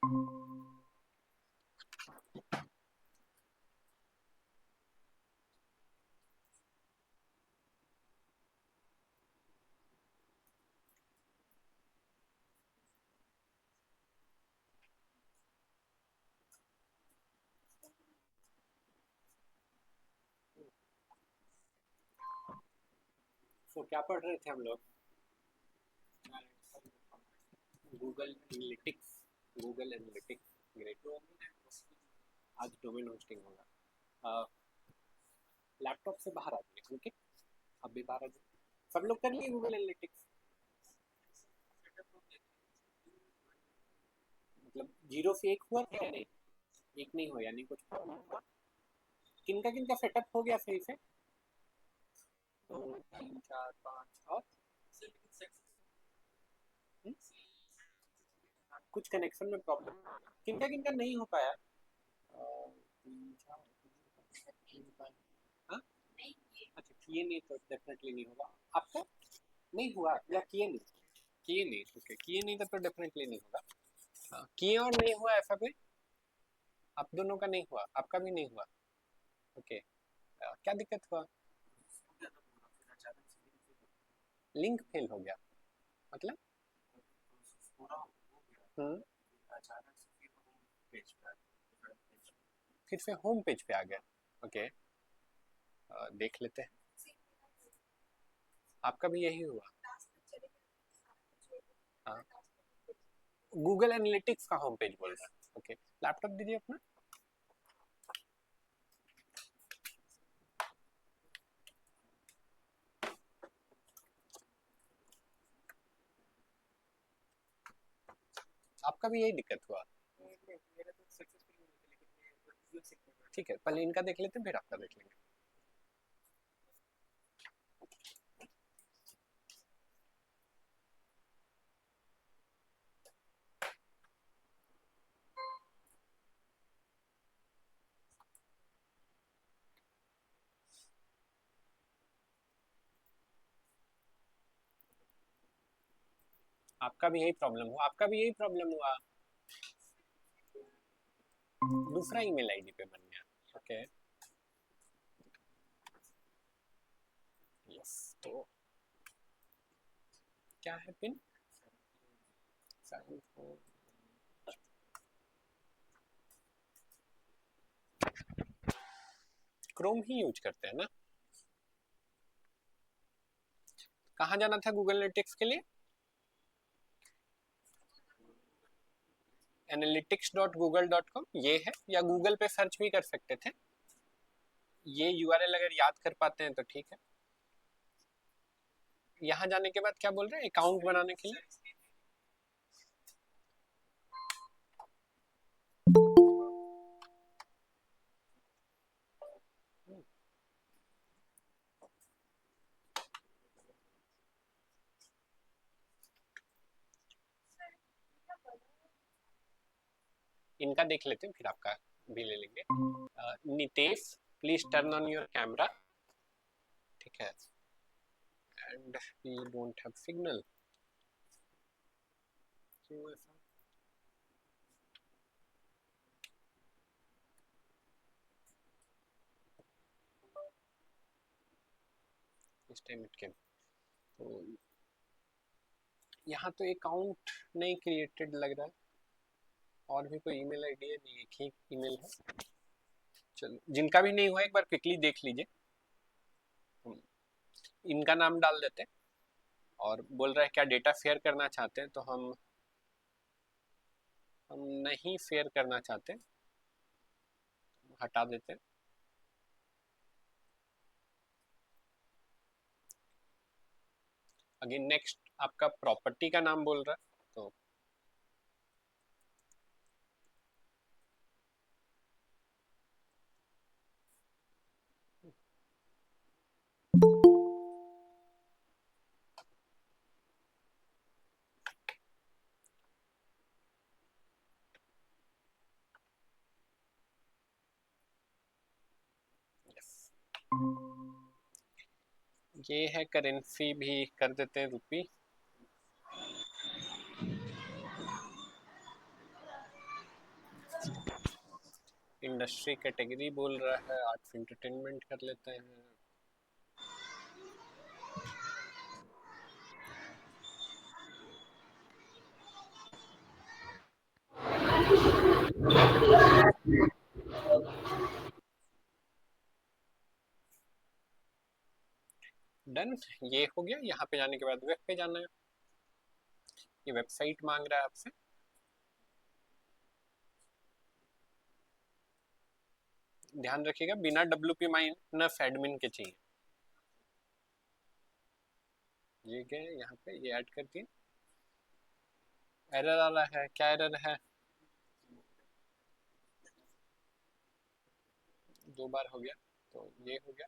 तो क्या पढ़ रहे थे हम लोग? Google analytics. Google analytics, great. आज डोमेन होस्टिंग होगा। लैपटॉप से बाहर आ जाइए, ओके? अब भी बाहर आ जाइए। सब लोग कर लिए गूगल एनालिटिक्स? मतलब 0 से 1 हुआ क्या? नहीं, 1 नहीं हुआ, यानी कुछ किनका सेटअप हो गया सही से? 2 3 4 5 और हुँ? कुछ कनेक्शन में प्रॉब्लम, किनका नहीं हो पाया? 3 4 हाँ? अच्छा, किए नहीं तो डेफिनेटली नहीं होगा। आपका नहीं हुआ या किए नहीं? किए नहीं, ओके, किए नहीं तो डेफिनेटली नहीं होगा। हाँ, किए और नहीं हुआ ऐसा कोई? आप दोनों का नहीं हुआ, आपका भी नहीं हुआ, ओके। क्या दिक्कत हुआ? लिंक फेल हो गया मतलब? हम्म, फिर से होम पेज पे आ गया, ओके। देख लेते हैं। आपका भी यही हुआ? हाँ, गूगल एनालिटिक्स का होम पेज बोल रहा है, ओके। लैपटॉप दीजिए अपना। आपका भी यही दिक्कत हुआ? ठीक है, पहले इनका देख लेते हैं, फिर आपका देख लेंगे। आपका भी यही प्रॉब्लम हुआ? आपका भी यही प्रॉब्लम हुआ? दूसरा ईमेल आईडी पे बन गया, ओके। यस, तो क्या है पिन? क्रोम ही यूज करते हैं ना? कहाँ जाना था गूगल एनालिटिक्स के लिए? analytics.google.com ये है, या गूगल पे सर्च भी कर सकते थे। ये यूआरएल अगर याद कर पाते हैं तो ठीक है। यहाँ जाने के बाद क्या बोल रहे हैं, अकाउंट बनाने के लिए? इनका देख लेते हैं, फिर आपका भी ले लेंगे। Nitesh, please turn on your camera, ठीक है। And we don't have signal, क्यों ऐसा? इस टाइम इट केम। तो यहाँ तो अकाउंट नहीं क्रिएटेड लग रहा है। और भी कोई ईमेल आईडी है? नहीं, एक ही ईमेल है। चलो, जिनका भी नहीं हुआ एक बार क्विकली देख लीजिए। इनका नाम डाल देते हैं और बोल रहा है क्या डेटा शेयर करना चाहते हैं, तो हम नहीं शेयर करना चाहते, हटा देते हैं। अगेन नेक्स्ट आपका प्रॉपर्टी का नाम बोल रहा है, तो yes. ये है करेंसी, भी कर देते हैं रुपी। इंडस्ट्री कैटेगरी बोल रहा है, आर्ट्स एंटरटेनमेंट कर लेते हैं। डन, ये हो गया। यहाँ पे जाने के बाद वेब पे जाना है। ये वेबसाइट मांग रहा है आपसे। ध्यान रखिएगा बिना WP माइनस एडमिन के चाहिए। ये गए यहाँ पे, ये ऐड कर दिए। एरर आ रहा है, क्या एरर है? 2 बार हो गया, तो ये हो गया।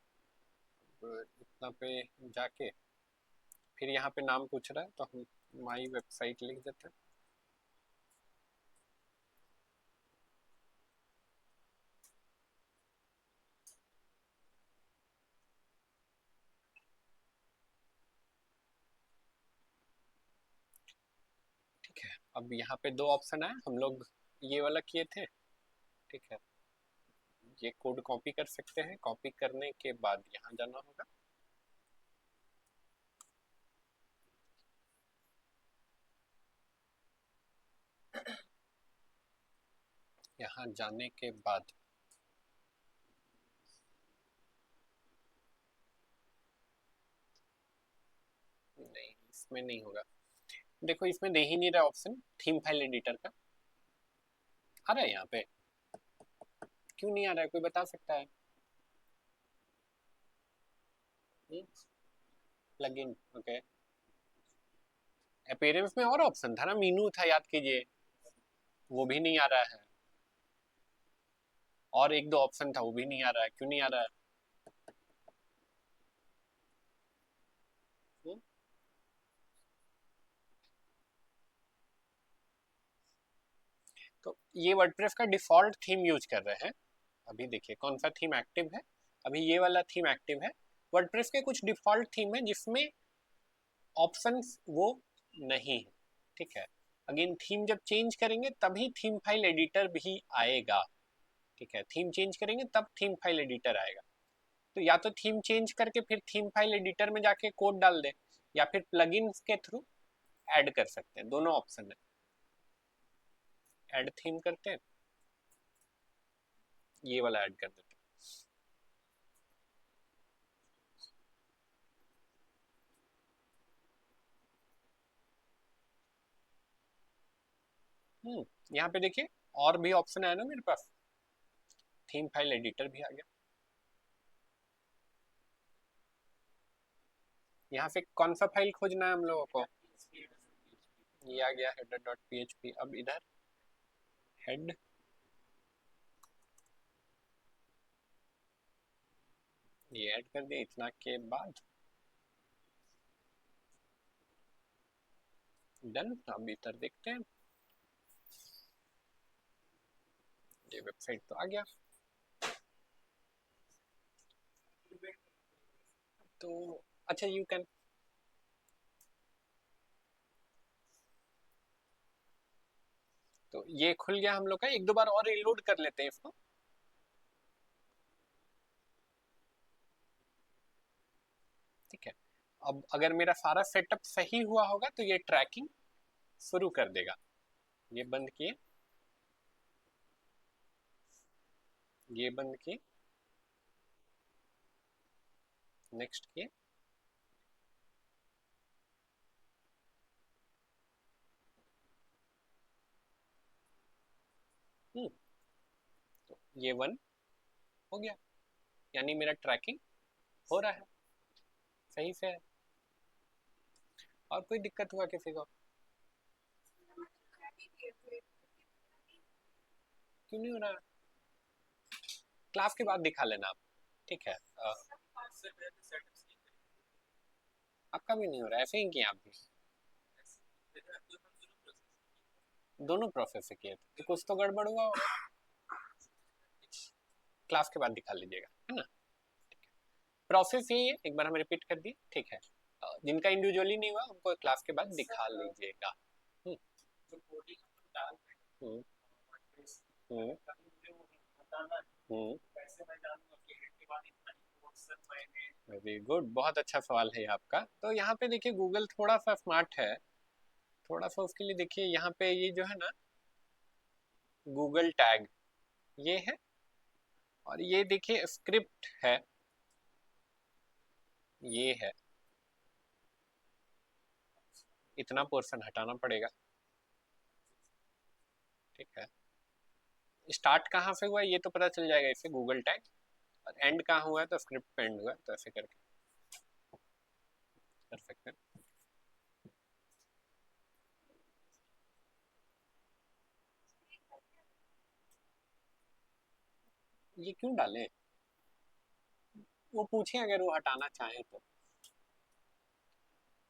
तो इतना पे जाके फिर यहाँ पे नाम पूछ रहा है, तो हम माई वेबसाइट लिख देते हैं। ठीक है, अब यहाँ पे 2 ऑप्शन है, हम लोग ये वाला किए थे। ठीक है, ये कोड कॉपी कर सकते हैं। कॉपी करने के बाद यहाँ जाना होगा। यहाँ जाने के बाद नहीं, इसमें नहीं होगा। देखो इसमें दे ही नहीं रहा ऑप्शन थीम फाइल एडिटर का। आ रहा है यहाँ पे? क्यों नहीं आ रहा है, कोई बता सकता है? Plugin, okay. अपीयरेंस में और ऑप्शन था ना, मीनू था, याद कीजिए। वो भी नहीं आ रहा है। और 1-2 ऑप्शन था, वो भी नहीं आ रहा है। क्यों नहीं आ रहा है? हम्म? तो ये वर्डप्रेस का डिफॉल्ट थीम यूज कर रहे हैं। अभी देखिए कौन सा थीम एक्टिव है। अभी ये वाला थीम एक्टिव है। वर्डप्रेस के कुछ डिफॉल्ट थीम है जिसमें ऑप्शंस वो नहीं है। ठीक है, अगेन थीम जब चेंज करेंगे तभी थीम फाइल एडिटर भी आएगा। ठीक है, थीम चेंज करेंगे तब थीम फाइल एडिटर आएगा। तो या तो थीम चेंज करके फिर थीम फाइल एडिटर में जाके कोड डाल दे, या फिर प्लगइन्स के थ्रू ऐड कर सकते हैं। दोनों ऑप्शन है। ऐड थीम करते हैं, ये वाला ऐड कर देते हैं। यहाँ पे देखिए और भी ऑप्शन है ना मेरे पास। थीम फाइल एडिटर भी आ गया। यहाँ से कौन सा फाइल खोजना है हम लोगों को? ये आ गया header.php। अब इधर हेड, ये ऐड कर दिया। इतना के बाद डन। अब इधर देखते हैं, ये वेबसाइट तो आ गया। तो अच्छा, यू कैन, तो ये खुल गया हम लोग का। 1-2 बार और रीलोड कर लेते हैं इसको। ठीक है, अब अगर मेरा सारा सेटअप सही हुआ होगा तो ये ट्रैकिंग शुरू कर देगा। ये बंद किए, ये बंद किए, नेक्स्ट किए। तो ये 1 हो गया, यानी मेरा ट्रैकिंग हो रहा है, सही से है। और कोई दिक्कत हुआ किसी को? क्यों नहीं हो रहा? क्लास के बाद दिखा लेना आप। ठीक है, आपका भी नहीं हो रहा, ऐसे ही किया आप भी? दोनों प्रोसेस से किए थे तो कुछ तो गड़बड़ हुआ होगा। क्लास के बाद दिखा लीजिएगा, है ना? प्रोसेस यही है, एक बार हम रिपीट कर दिए। ठीक है, जिनका इंडिविजुअली नहीं हुआ उनको क्लास के बाद दिखा लीजिएगा। हम्म, हम्म, हम्म, वेरी गुड, बहुत अच्छा सवाल है ये आपका। तो यहाँ पे देखिए गूगल थोड़ा सा स्मार्ट है, थोड़ा सा उसके लिए देखिए यहाँ पे ये जो है ना गूगल टैग ये है, और ये देखिए स्क्रिप्ट है, ये है, इतना पोर्शन हटाना पड़ेगा। ठीक है, स्टार्ट कहाँ से हुआ है ये तो पता चल जाएगा इससे, गूगल टैग, और एंड कहाँ हुआ है तो स्क्रिप्ट पे एंड हुआ है, तो ऐसे करके कर सकते हैं। ये क्यों डालें, वो पूछे अगर वो हटाना चाहे तो,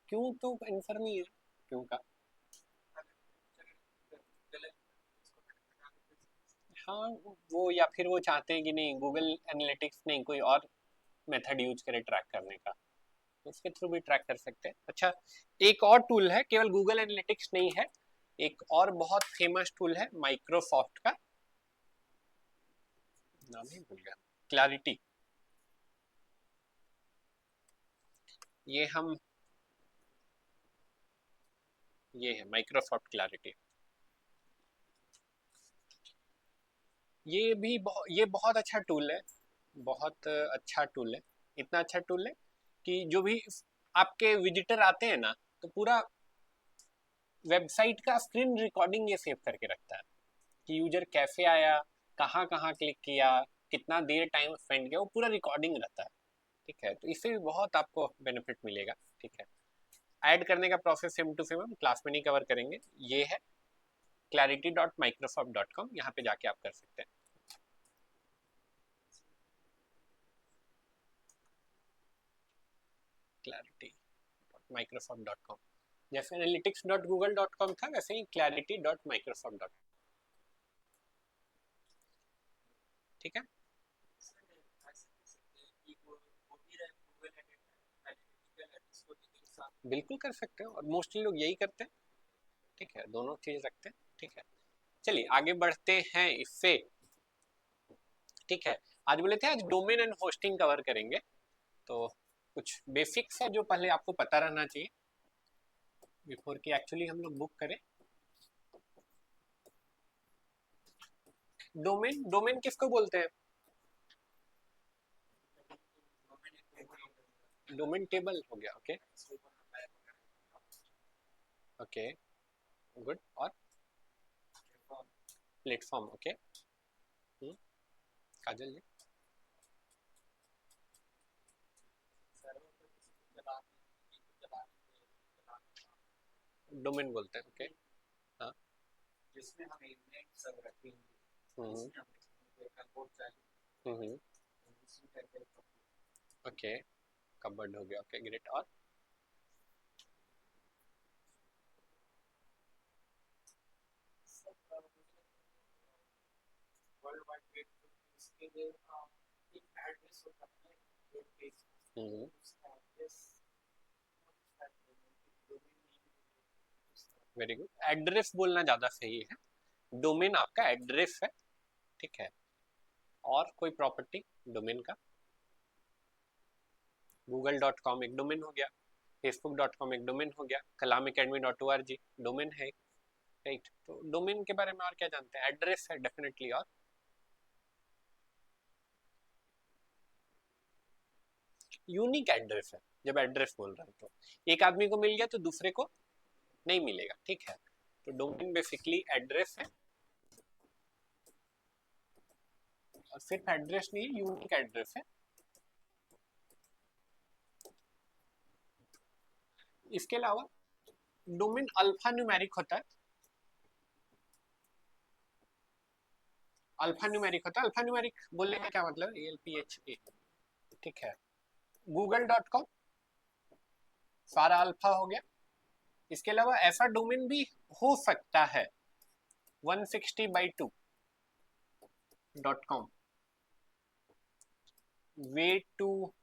क्यों तो आंसर नहीं है क्यों का। हाँ, वो या फिर वो चाहते हैं कि नहीं गूगल एनालिटिक्स नहीं कोई और मेथड यूज करे ट्रैक करने का, तो उसके थ्रू भी ट्रैक कर सकते हैं। अच्छा, एक और टूल है, केवल गूगल एनालिटिक्स नहीं है, एक और बहुत फेमस टूल है माइक्रोसॉफ्ट का, नाम ही भूल गया, क्लैरिटी। ये हम, ये है माइक्रोसॉफ्ट क्लैरिटी। ये बहुत अच्छा टूल है, बहुत अच्छा टूल है, इतना अच्छा टूल है कि जो भी आपके विजिटर आते हैं ना, तो पूरा वेबसाइट का स्क्रीन रिकॉर्डिंग ये सेव करके रखता है कि यूजर कैसे आया, कहाँ कहाँ क्लिक किया, कितना देर टाइम स्पेंड किया, वो पूरा रिकॉर्डिंग रहता है। ठीक है, तो इससे भी बहुत आपको बेनिफिट मिलेगा। ठीक है, ऐड करने का प्रोसेस सेम टू सेम हम क्लास में नहीं कवर करेंगे। ये है clarity.microsoft.com, यहाँ पे जाके आप कर सकते हैं। clarity.microsoft.com, जैसे analytics.google.com था वैसे ही clarity.microsoft.com। ठीक है, बिल्कुल कर सकते हैं, और मोस्टली लोग यही करते हैं। ठीक है, दोनों चीज रखते हैं। ठीक है, चलिए आगे बढ़ते हैं इससे। ठीक है, आज बोले थे आज डोमेन एंड होस्टिंग कवर करेंगे, तो कुछ बेसिक्स है जो पहले आपको पता रहना चाहिए बिफोर कि एक्चुअली हम लोग बुक करें। डोमेन, डोमेन किसको बोलते हैं, डोमेन टेबल हो गया। ओके, ओके, गुड, और प्लेटफॉर्म। ओके, काजल जी, डोमेन बोलते हैं। ओके, हाँ, हम्म, ओके, कवर्ड हो गया। ओके, ग्रेट, और वेरी गुड, एड्रेस बोलना ज्यादा सही है, डोमेन आपका एड्रेस है। ठीक है, और कोई प्रॉपर्टी डोमेन का, google.com एक डोमेन हो गया, facebook.com एक डोमेन हो गया, kalamacademy.org डोमेन है, राइट। तो डोमेन के बारे में और क्या जानते हैं, एड्रेस है डेफिनेटली, और यूनिक एड्रेस है। जब एड्रेस बोल रहे हैं तो एक आदमी को मिल गया तो दूसरे को नहीं मिलेगा। ठीक है, तो डोमेन बेसिकली एड्रेस है, और सिर्फ एड्रेस नहीं है, यूनिक एड्रेस है। इसके अलावा डोमेन अल्फा न्यूमेरिक होता है, अल्फा न्यूमेरिक होता है। अल्फा न्यूमेरिक बोलने का क्या मतलब, ALPHA। ठीक है, google.com सारा अल्फा हो गया। इसके अलावा ऐसा डोमेन भी हो सकता है 160/2.com, way to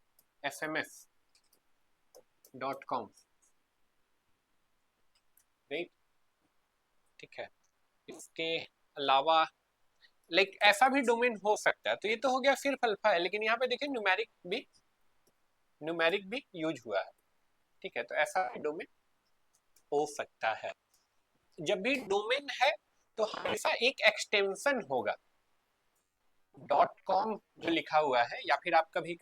SMS.com, right. ठीक है, इसके अलावा लाइक ऐसा भी डोमेन हो सकता है। तो ये तो हो गया सिर्फ अल्फा है, लेकिन यहाँ पे देखिए न्यूमेरिक भी यूज हुआ है। ठीक है, तो ऐसा भी डोमेन हो सकता है। जब भी डोमेन है तो हमेशा एक एक्सटेंशन होगा, डॉट कॉम जो लिखा हुआ है, या फिर आप कभी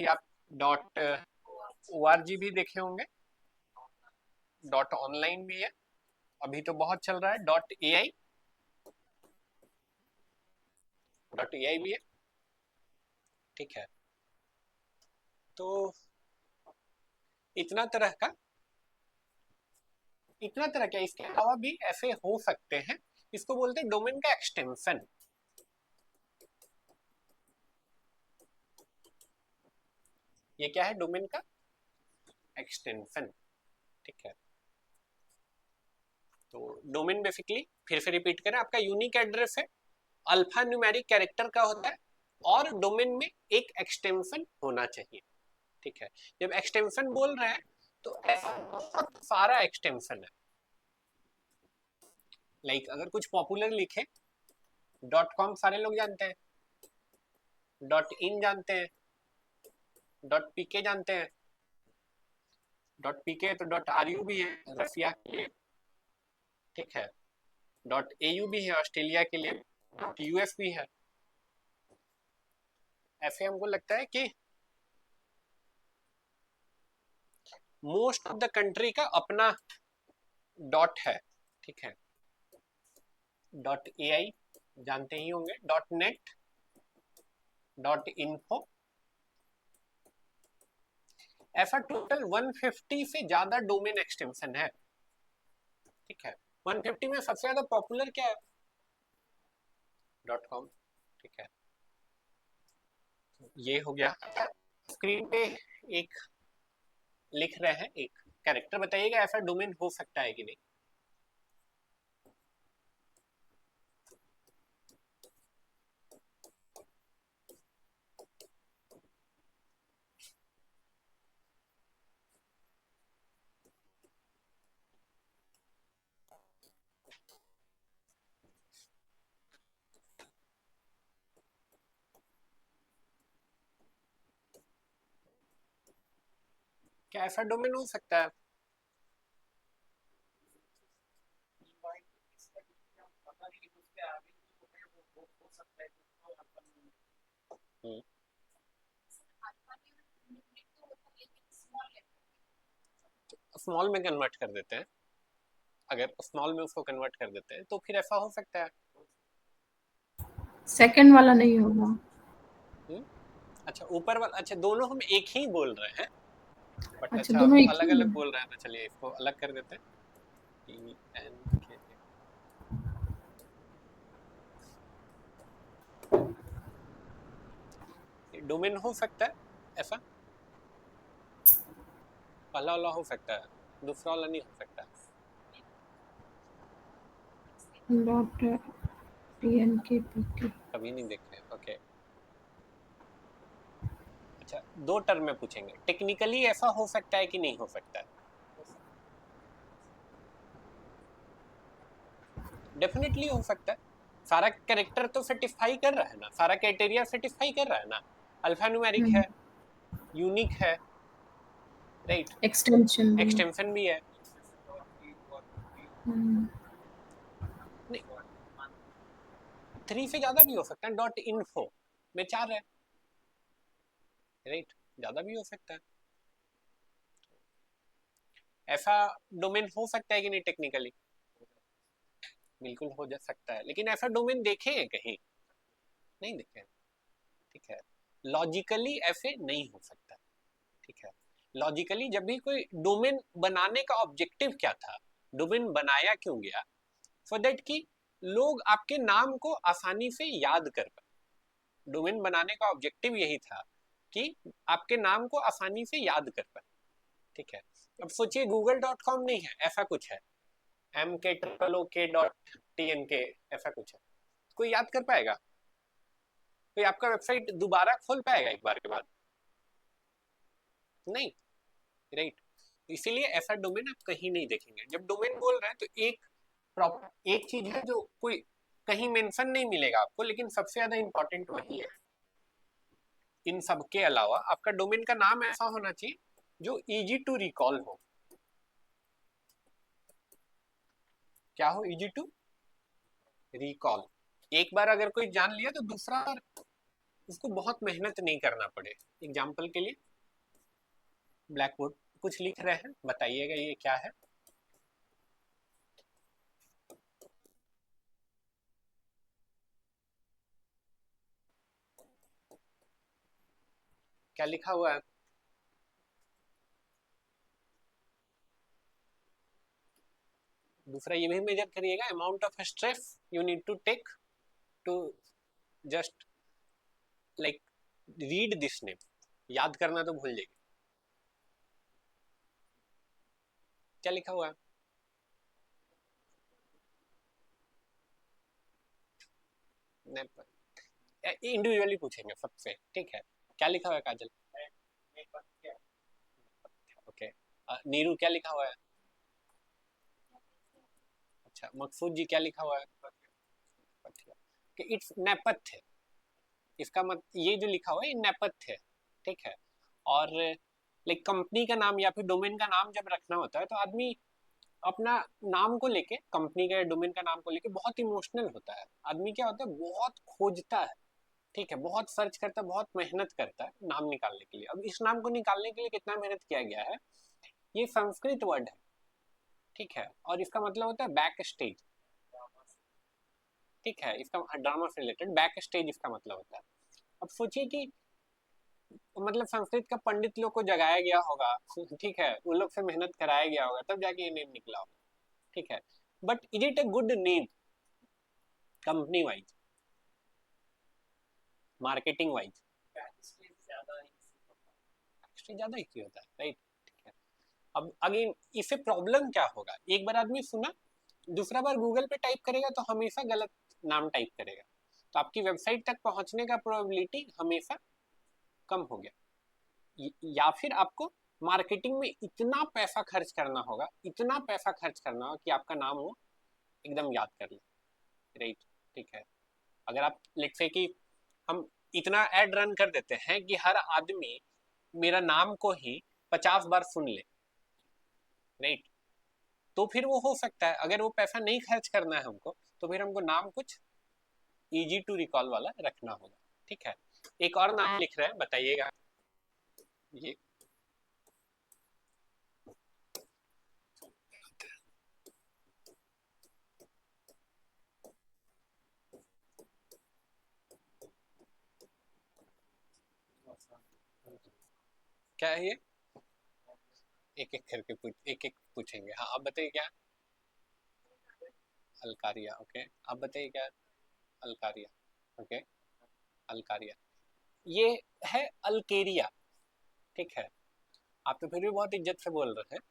आप डॉट ORG भी देखे होंगे, डॉट ऑनलाइन भी है, अभी तो बहुत चल रहा है, डॉट AI भी है। ठीक है, तो इतना तरह का, इतना तरह क्या, इसके अलावा भी ऐसे हो सकते हैं। इसको बोलते हैं डोमेन का एक्सटेंशन। ये क्या है? डोमेन का एक्सटेंशन। ठीक है, तो डोमेन बेसिकली फिर से रिपीट करें, आपका यूनिक एड्रेस है, अल्फा न्यूमेरिक कैरेक्टर का होता है, और डोमेन में एक एक्सटेंशन होना चाहिए। ठीक है, जब एक्सटेंशन बोल रहे हैं तो ऐसा बहुत सारा एक्सटेंशन है। लाइक अगर कुछ पॉपुलर लिखे, डॉट कॉम सारे लोग जानते हैं, डॉट इन जानते हैं, डॉट पीके जानते हैं, डॉट पीके तो डॉट RU भी है रसिया के लिए। ठीक है, डॉट AU भी है ऑस्ट्रेलिया के लिए, डॉट US भी है। ऐसे हमको लगता है कि मोस्ट ऑफ द कंट्री का अपना डॉट है। ठीक है, डॉट AI जानते ही होंगे, डॉट नेट, डॉट इन्फो, ऐसा टोटल 150 से ज्यादा डोमेन एक्सटेंशन है। ठीक है, 150 में सबसे ज्यादा पॉपुलर क्या है? Dot com. ठीक है, ये हो गया। स्क्रीन पे एक लिख रहे हैं, एक कैरेक्टर बताइएगा ऐसा डोमेन हो सकता है कि नहीं। क्या ऐसा डोमेन हो सकता है? स्मॉल में कन्वर्ट कर देते हैं, अगर स्मॉल में उसको कन्वर्ट कर देते हैं तो फिर ऐसा हो सकता है। सेकंड वाला नहीं होगा। अच्छा, ऊपर वाला, अच्छा दोनों हम एक ही बोल रहे हैं, बट अच्छा, अच्छा दोनों एक अलग ही अलग है। बोल रहे हैं, तो चलिए इसको अलग कर देते हैं। TNK डोमेन हो सकता है ऐसा, पहला वाला हो सकता है, दूसरा वाला नहीं हो सकता। Dot TNKPK। कभी नहीं देखे। ओके, अच्छा दो टर्म में पूछेंगे, टेक्निकली ऐसा हो सकता है कि नहीं हो सकता है? डेफिनेटली हो सकता है। सारा कैरेक्टर तो सेटिस्फाई कर रहा है ना, सारा क्राइटेरिया सेटिस्फाई कर रहा है ना। अल्फा न्यूमेरिक है, यूनिक है, राइट, एक्सटेंशन भी है। एक्सटेंशन भी है। नहीं, 3 से ज्यादा भी हो सकता है, डॉट इन्फो में 4 है, राइट, ज्यादा भी हो सकता है। ऐसा डोमेन हो सकता है कि नहीं टेक्निकली? बिल्कुल हो जा सकता है, लेकिन ऐसा डोमेन देखे हैं कहीं? नहीं देखे। ठीक है, लॉजिकली ऐसे नहीं हो सकता। ठीक है, लॉजिकली जब भी कोई डोमेन बनाने का ऑब्जेक्टिव क्या था, डोमेन बनाया क्यों गया, सो दैट कि लोग आपके नाम को आसानी से याद कर पाए। डोमेन बनाने का ऑब्जेक्टिव यही था कि आपके नाम को आसानी से याद कर पाए। ठीक है, अब सोचिए google.com नहीं है, ऐसा कुछ है, MK_OK.TNK ऐसा कुछ है, कोई याद कर पाएगा? कोई आपका वेबसाइट दोबारा खोल पाएगा एक बार के बाद? नहीं, राइट। इसीलिए ऐसा डोमेन आप कहीं नहीं देखेंगे। जब डोमेन बोल रहे हैं तो एक एक चीज है जो कोई कहीं मेंशन नहीं मिलेगा आपको, लेकिन सबसे ज्यादा इंपॉर्टेंट वही है। इन सब के अलावा आपका डोमेन का नाम ऐसा होना चाहिए जो इजी टू रिकॉल हो। क्या हो? Easy to recall. एक बार अगर कोई जान लिया तो दूसरा बार उसको बहुत मेहनत नहीं करना पड़े। एग्जाम्पल के लिए ब्लैक बोर्ड कुछ लिख रहे हैं, बताइएगा ये क्या है। क्या लिखा हुआ है? दूसरा ये भी मेजर करिएगा, amount of stress you need to take to just like read this name. याद करना तो भूल जाइए। क्या लिखा हुआ है? इंडिविजुअली पूछेंगे सबसे, ठीक है। क्या लिखा हुआ है काजल? ओके। नीरू क्या लिखा हुआ है? अच्छा, मकसूद जी क्या लिखा हुआ है? कि इट्स नेपथ्य। इसका मत ये जो लिखा हुआ है ये नेपथ्य है, ठीक है। और लाइक कंपनी का नाम या फिर डोमेन का नाम जब रखना होता है तो आदमी अपना नाम को लेके, कंपनी का डोमेन का नाम को लेके बहुत इमोशनल होता है। आदमी क्या होता है, बहुत खोजता है, ठीक है, बहुत सर्च करता है, बहुत मेहनत करता है नाम निकालने के लिए। अब इस नाम को निकालने के लिए कितना मेहनत किया गया है। ये संस्कृत वर्ड है, ठीक है, और इसका मतलब होता है बैक स्टेज, ठीक है। इसका ड्रामा से रिलेटेड बैक स्टेज इसका मतलब होता है। अब सोचिए कि मतलब संस्कृत का पंडित लोग को जगाया गया होगा, ठीक है, उन लोग से मेहनत कराया गया होगा तब जाके ये नेम निकला होगा, ठीक है। But is it a good name company wise, marketing wise? ज्यादा इजी होता है, राइट, ठीक है। अब अगेन इससे प्रॉब्लम क्या होगा, एक बार आदमी सुना, दूसरा बार गूगल पे टाइप करेगा तो हमेशा गलत नाम टाइप करेगा, तो आपकी वेबसाइट तक पहुंचने का प्रोबेबिलिटी हमेशा कम हो गया। या फिर आपको मार्केटिंग में इतना पैसा खर्च करना होगा, इतना पैसा खर्च करना होगा कि आपका नाम वो एकदम याद कर ले, राइट, ठीक है। अगर आप लेट्स से कि हम इतना एड रन कर देते हैं कि हर आदमी मेरा नाम को ही 50 बार सुन ले, राइट, तो फिर वो हो सकता है। अगर वो पैसा नहीं खर्च करना है हमको, तो फिर हमको नाम कुछ इजी टू रिकॉल वाला रखना होगा, ठीक है। एक और नाम लिख रहे हैं, बताइएगा ये। क्या है ये? एक एक करके एक एक पूछेंगे। हाँ, आप बताइए क्या? अलकारिया, ओके। आप बताइए क्या? अलकारिया, ओके। अलकारिया, ये है अल्केरिया, ठीक है। आप तो फिर भी बहुत इज्जत से बोल रहे हैं,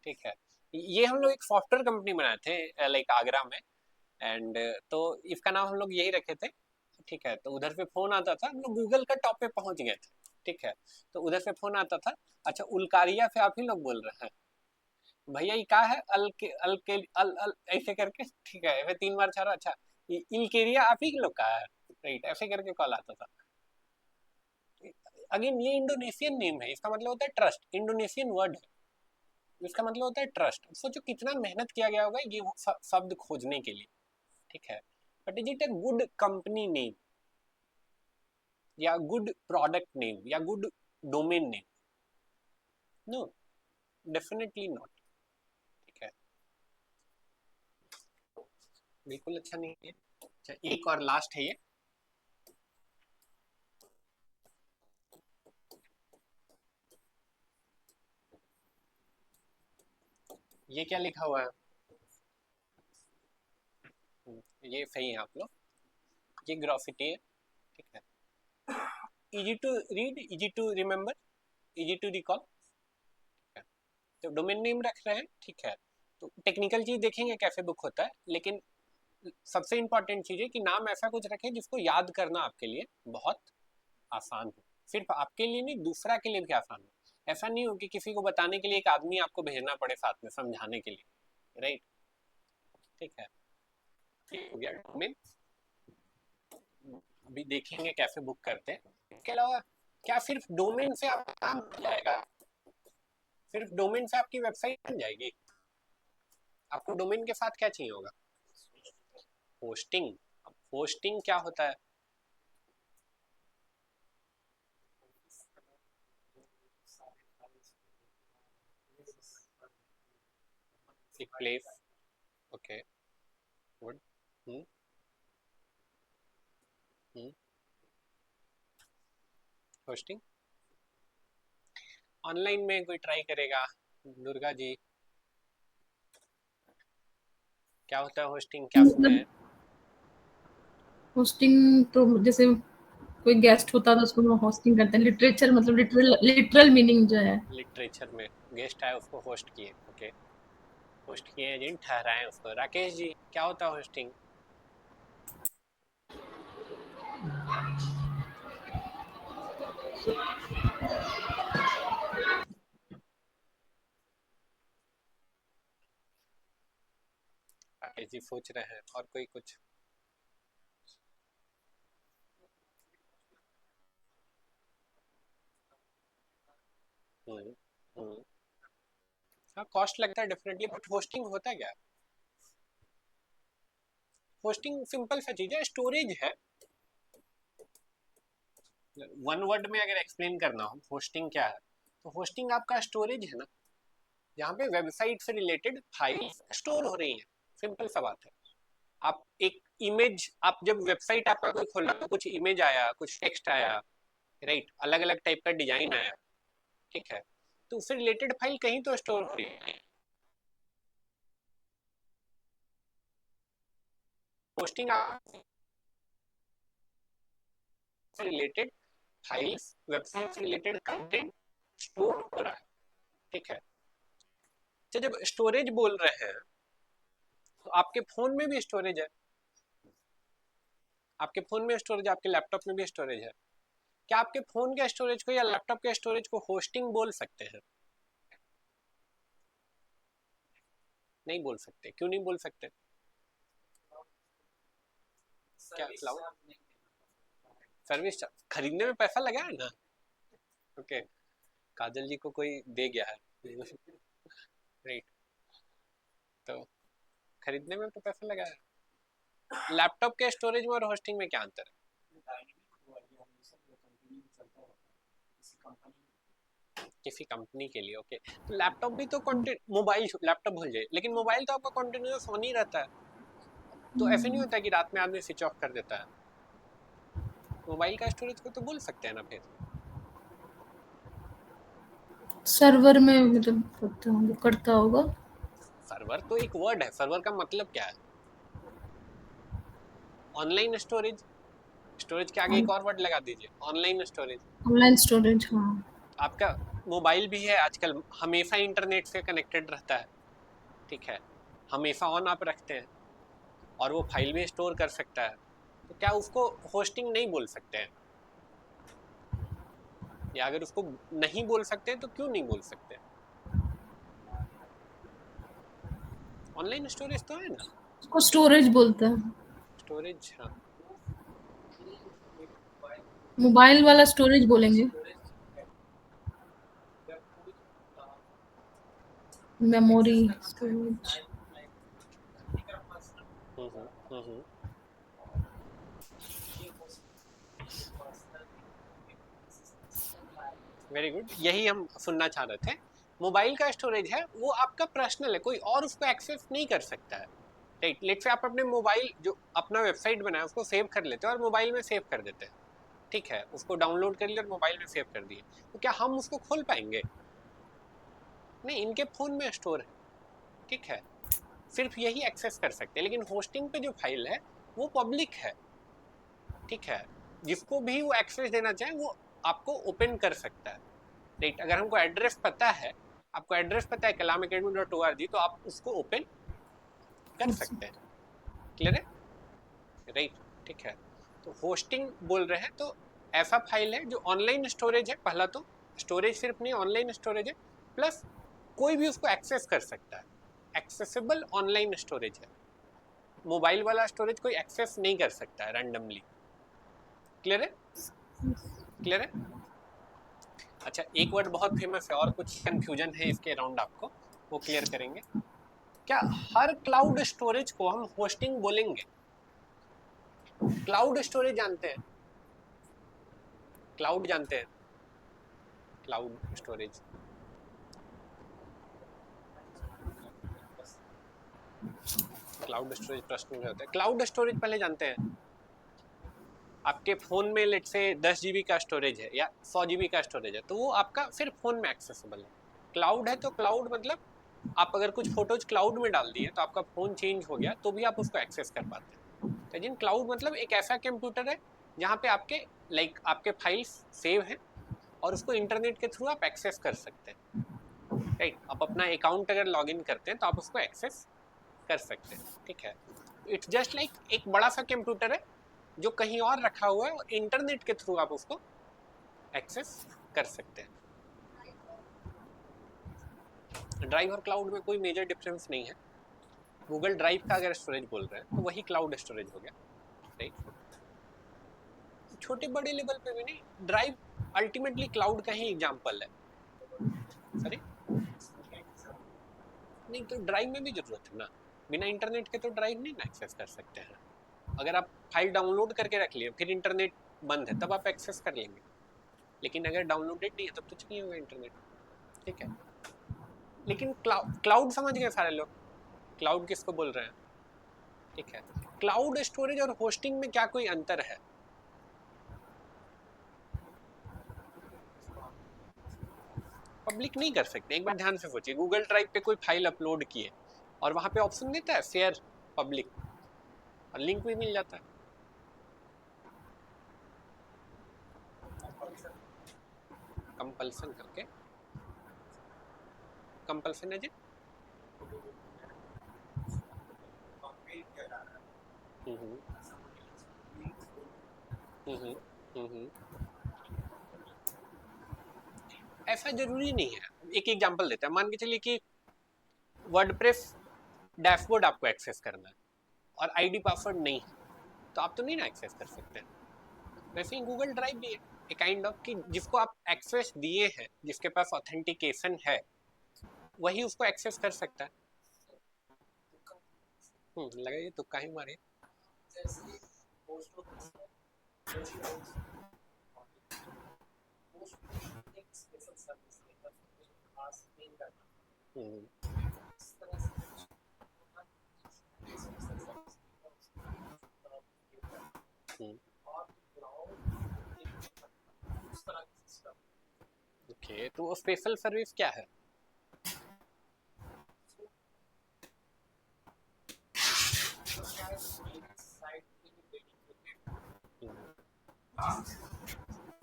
ठीक है। ये हम लोग एक सॉफ्टवेयर कंपनी बनाए थे लाइक आगरा में, एंड तो इसका नाम हम लोग यही रखे थे, ठीक है। तो उधर से फोन आता था, हम लोग गूगल का टॉप पे पहुंच गए थे, ठीक है। तो उधर से फोन आता था, अच्छा उल्कारिया से आप ही लोग बोल रहे हैं भैया, ये क्या है? अल के अल के अल ऐसे करके, ठीक है, ऐसे 3 बार 4 बार, अच्छा इल्केरिया आप ही लोग का है, राइट, ऐसे करके कॉल आता था। अगेन ये इंडोनेशियन नेम है, इसका मतलब होता है ट्रस्ट, इंडोनेशियन वर्ड है, इसका मतलब होता है ट्रस्ट। सोचो कितना मेहनत किया गया होगा ये शब्द खोजने के लिए, ठीक है। But is it a good company name या गुड प्रोडक्ट नेम या good domain name? No, definitely not, ठीक है, बिल्कुल अच्छा नहीं है। अच्छा, एक और लास्ट है ये क्या लिखा हुआ है? ये सही है आप लोग, ये ग्राफिटी है, ठीक है। Easy to read, easy to remember, easy to recall, तो डोमेन नेम रख रहे हैं, ठीक है। तो टेक्निकल चीज देखेंगे कैसे बुक होता है, लेकिन सबसे इंपॉर्टेंट चीज है कि नाम ऐसा कुछ रखें जिसको याद करना आपके लिए बहुत आसान हो, सिर्फ आपके लिए नहीं दूसरा के लिए भी आसान हो। ऐसा नहीं हो कि किसी को बताने के लिए एक आदमी आपको भेजना पड़े साथ में समझाने के लिए, राइट, ठीक है। हो गया डोमेन, अभी देखेंगे कैसे बुक करते हैं। इसके अलावा क्या सिर्फ डोमेन से आपका काम हो जाएगा? सिर्फ डोमेन से आपकी वेबसाइट बन जाएगी? आपको डोमेन के साथ क्या चाहिए होगा? होस्टिंग। होस्टिंग क्या होता है? एक place, okay, good. Hosting online में कोई ट्राई करेगा? दुर्गा जी, क्या होता है होस्टिंग, क्या सुना है? मतलब होस्टिंग तो जैसे कोई गेस्ट होता है तो उसको होस्टिंग करते हैं, लिटरेचर मतलब लिटरल लिटरल मीनिंग जो है। लिटरेचर में गेस्ट आए उसको होस्ट किए, ओके, होस्ट किए जिन ठहराए उसको। राकेश जी, क्या होता है होस्टिंग? राकेश जी सोच रहे हैं, और कोई कुछ? हम्म, हम्म। हाँ, कॉस्ट लगता है डेफिनेटली, बट होस्टिंग होता क्या है? होस्टिंग सिंपल सा चीज है, स्टोरेज है। वन वर्ड में अगर एक्सप्लेन करना हो होस्टिंग क्या है, तो होस्टिंग आपका स्टोरेज है ना, जहाँ पे वेबसाइट से रिलेटेड फाइल्स स्टोर हो रही हैं। सिंपल सा बात है। आप एक इमेज, आप जब वेबसाइट आपका कोई खोला तो कुछ इमेज आया, कुछ टेक्स्ट आया, राइट, अलग अलग टाइप का डिजाइन आया, ठीक है, तो उससे रिलेटेड फाइल कहीं तो स्टोर हो रही है। होस्टिंग से रिलेटेड फाइल्स, वेबसाइट से रिलेटेड कंटेंट स्टोर हो रहा है, ठीक है। तो जब स्टोरेज बोल रहे हैं तो आपके फोन में भी स्टोरेज है, आपके फोन में स्टोरेज, आपके लैपटॉप में भी स्टोरेज है। क्या आपके फोन के स्टोरेज को या लैपटॉप के स्टोरेज को होस्टिंग बोल सकते हैं? नहीं बोल सकते। क्यों नहीं बोल सकते? क्या क्लाउड सर्विस खरीदने में पैसा लगा है ना, ओके, काजल जी को कोई दे गया है राइट, तो खरीदने में तो पैसा लगा है। लैपटॉप के स्टोरेज में और होस्टिंग में क्या अंतर है? किसी कंपनी के लिए, ओके, तो लैपटॉप भी तो कंटिन्यू, मोबाइल लैपटॉप भूल जाए, लेकिन मोबाइल तो आपका कंटिन्यूअस ऑन ही रहता है, तो ऐसे नहीं होता कि रात में आदमी स्विच ऑफ कर देता है। मोबाइल का स्टोरेज को तो बोल सकते हैं ना फिर। सर्वर में मतलब करता होगा, करता होगा। सर्वर तो एक वर्ड है, सर्वर का मतलब क्या है? ऑनलाइन स्टोरेज, स्टोरेज के आगे एक और वर्ड लगा दीजिए, ऑनलाइन स्टोरेज। ऑनलाइन स्टोरेज, हाँ। आपका मोबाइल भी है आजकल, हमेशा इंटरनेट से कनेक्टेड रहता है, ठीक है, हमेशा ऑन आप रखते हैं, और वो फाइल भी स्टोर कर सकता है, तो क्या उसको होस्टिंग नहीं बोल सकते हैं? या अगर उसको नहीं बोल सकते तो क्यों नहीं बोल सकते? ऑनलाइन स्टोरेज तो है ना। उसको स्टोरेज बोलते हैं। स्टोरेज, हाँ। मोबाइल वाला स्टोरेज बोलेंगे। Memory storage. वेरी गुड, यही हम सुनना चाह रहे थे। मोबाइल का स्टोरेज है वो आपका पर्सनल है, कोई और उसको एक्सेस नहीं कर सकता है, राइट। लेट से आप अपने मोबाइल जो अपना वेबसाइट बनाया उसको सेव कर लेते हैं और मोबाइल में सेव कर देते हैं, ठीक है, उसको डाउनलोड कर लिया और मोबाइल में सेव कर दिए, तो क्या हम उसको खोल पाएंगे? नहीं, इनके फोन में स्टोर है, ठीक है, सिर्फ यही एक्सेस कर सकते हैं। लेकिन होस्टिंग पे जो फाइल है वो पब्लिक है, ठीक है, जिसको भी वो एक्सेस देना चाहे वो आपको ओपन कर सकता है, राइट। अगर हमको एड्रेस पता है, आपको एड्रेस पता है kalamacademy.org, तो आप उसको ओपन कर सकते हैं। क्लियर है, राइट, ठीक है। तो होस्टिंग बोल रहे हैं तो ऐसा फाइल है जो ऑनलाइन स्टोरेज है, पहला तो स्टोरेज सिर्फ नहीं, ऑनलाइन स्टोरेज है, प्लस कोई भी उसको एक्सेस कर सकता है, एक्सेसिबल ऑनलाइन स्टोरेज है, मोबाइल वाला स्टोरेज कोई एक्सेस नहीं कर सकता है रैंडमली। क्लियर है? क्लियर है? अच्छा, एक वर्ड बहुत फेमस है और कुछ कंफ्यूजन है इसके अराउंड आपको, वो क्लियर करेंगे। क्या हर क्लाउड स्टोरेज को हम होस्टिंग बोलेंगे? क्लाउड स्टोरेज जानते हैं? क्लाउड जानते हैं? क्लाउड स्टोरेज क्लाउड स्टोरेज प्रश्न में होता है। क्लाउड स्टोरेज पहले जानते हैं? आपके फोन में लेट से 10 GB का स्टोरेज है या 100 GB का स्टोरेज है, तो वो आपका सिर्फ फोन में एक्सेसिबल है। क्लाउड है तो क्लाउड मतलब आप अगर कुछ फोटोज क्लाउड में डाल दिए तो आपका फोन चेंज हो गया तो भी आप उसको एक्सेस कर पाते हैं। तो जिन क्लाउड मतलब एक ऐसा कंप्यूटर है जहाँ पे आपके आपके फाइल्स सेव हैं और उसको इंटरनेट के थ्रू आप एक्सेस कर सकते हैं। राइट, आप अपना अकाउंट अगर लॉग इन करते हैं तो आप उसको एक्सेस कर सकते हैं। ठीक है, इट्स जस्ट लाइक एक बड़ा सा कंप्यूटर है जो कहीं और रखा हुआ है और इंटरनेट के थ्रू आप उसको एक्सेस कर सकते हैं। ड्राइव और क्लाउड में कोई मेजर डिफरेंस नहीं है। गूगल ड्राइव का अगर स्टोरेज बोल रहे हैं तो वही क्लाउड स्टोरेज हो गया। राइट, छोटे बड़े लेवल पे भी नहीं, ड्राइव अल्टीमेटली क्लाउड का ही एग्जांपल है। सॉरी, नहीं तो ड्राइव में भी जरूरत है ना, बिना इंटरनेट के तो ड्राइव नहीं ना एक्सेस कर सकते हैं। अगर आप फाइल डाउनलोड करके रख लिए फिर इंटरनेट बंद है तब आप एक्सेस कर लेंगे, लेकिन अगर डाउनलोडेड नहीं है तब तो चाहिए होगा इंटरनेट। ठीक है, लेकिन क्लाउड समझ गए सारे लोग, क्लाउड किसको बोल रहे हैं? ठीक है, क्लाउड स्टोरेज और होस्टिंग में क्या कोई अंतर है? पब्लिक नहीं कर सकते। एक बार ध्यान से सोचिए, गूगल ड्राइव पे कोई फाइल अपलोड किए और वहां पे ऑप्शन देता है शेयर पब्लिक और लिंक भी मिल जाता है। कंपल्सन करके, कंपल्सन है जी। हम्म हम्म हम्म ऐसा जरूरी नहीं है। एक एग्जांपल देते हैं, मान के चलिए कि वर्डप्रेस डैशबोर्ड आपको एक्सेस करना है और आईडी पासवर्ड नहीं है, तो आप तो नहीं ना एक्सेस कर सकते हैं। वैसे ही गूगल ड्राइव भी है एक काइंड ऑफ कि जिसको आप एक्सेस दिए हैं, जिसके पास ऑथेंटिकेशन है, वही उसको एक्सेस कर सकता है। लगाइए तुक्का ही मारे। हम्म हम्म ओके, तो वो स्पेशल सर्विस क्या है?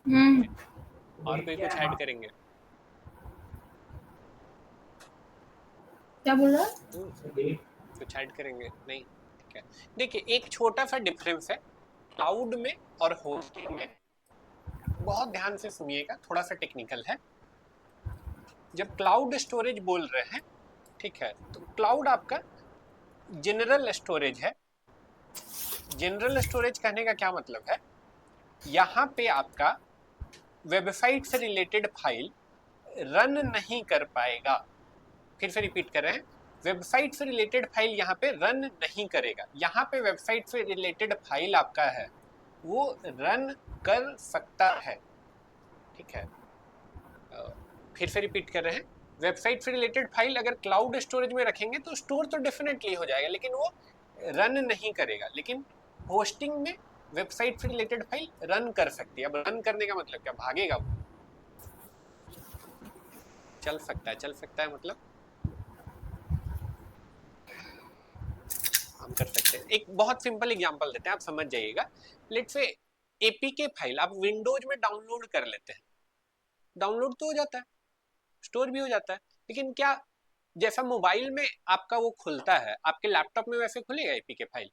हम्म, और कोई कुछ ऐड करेंगे? क्या बोल रहा है? कुछ ऐड करेंगे नहीं? ठीक है, देखिए एक छोटा सा डिफरेंस है क्लाउड में और होस्टिंग में, बहुत ध्यान से सुनिएगा, थोड़ा सा टेक्निकल है। जब क्लाउड स्टोरेज बोल रहे हैं, ठीक है, तो क्लाउड आपका जनरल स्टोरेज है। जनरल स्टोरेज कहने का क्या मतलब है? यहाँ पे आपका वेबसाइट से रिलेटेड फाइल रन नहीं कर पाएगा। फिर से रिपीट कर रहे हैं, वेबसाइट से रिलेटेड फाइल यहाँ पे रन नहीं करेगा। यहाँ पे वेबसाइट से रिलेटेड फाइल आपका है वो रन कर सकता है। ठीक है, फिर से रिपीट कर रहे हैं, वेबसाइट से रिलेटेड फाइल अगर क्लाउड स्टोरेज में रखेंगे तो स्टोर तो डेफिनेटली हो जाएगा, लेकिन वो रन नहीं करेगा। लेकिन होस्टिंग में वेबसाइट से रिलेटेड फाइल रन कर सकती है। अब रन करने का मतलब क्या? भागेगा वो, चल सकता है। चल सकता है मतलब हम कर सकते हैं। एक बहुत सिंपल एग्जांपल देते हैं, आप समझ जाइएगा। लेट्स से एपीके फाइल आप विंडोज में डाउनलोड कर लेते हैं, डाउनलोड तो हो जाता है, स्टोर भी हो जाता है, लेकिन क्या जैसा मोबाइल में आपका वो खुलता है आपके लैपटॉप में वैसे खुलेगा एपीके फाइल?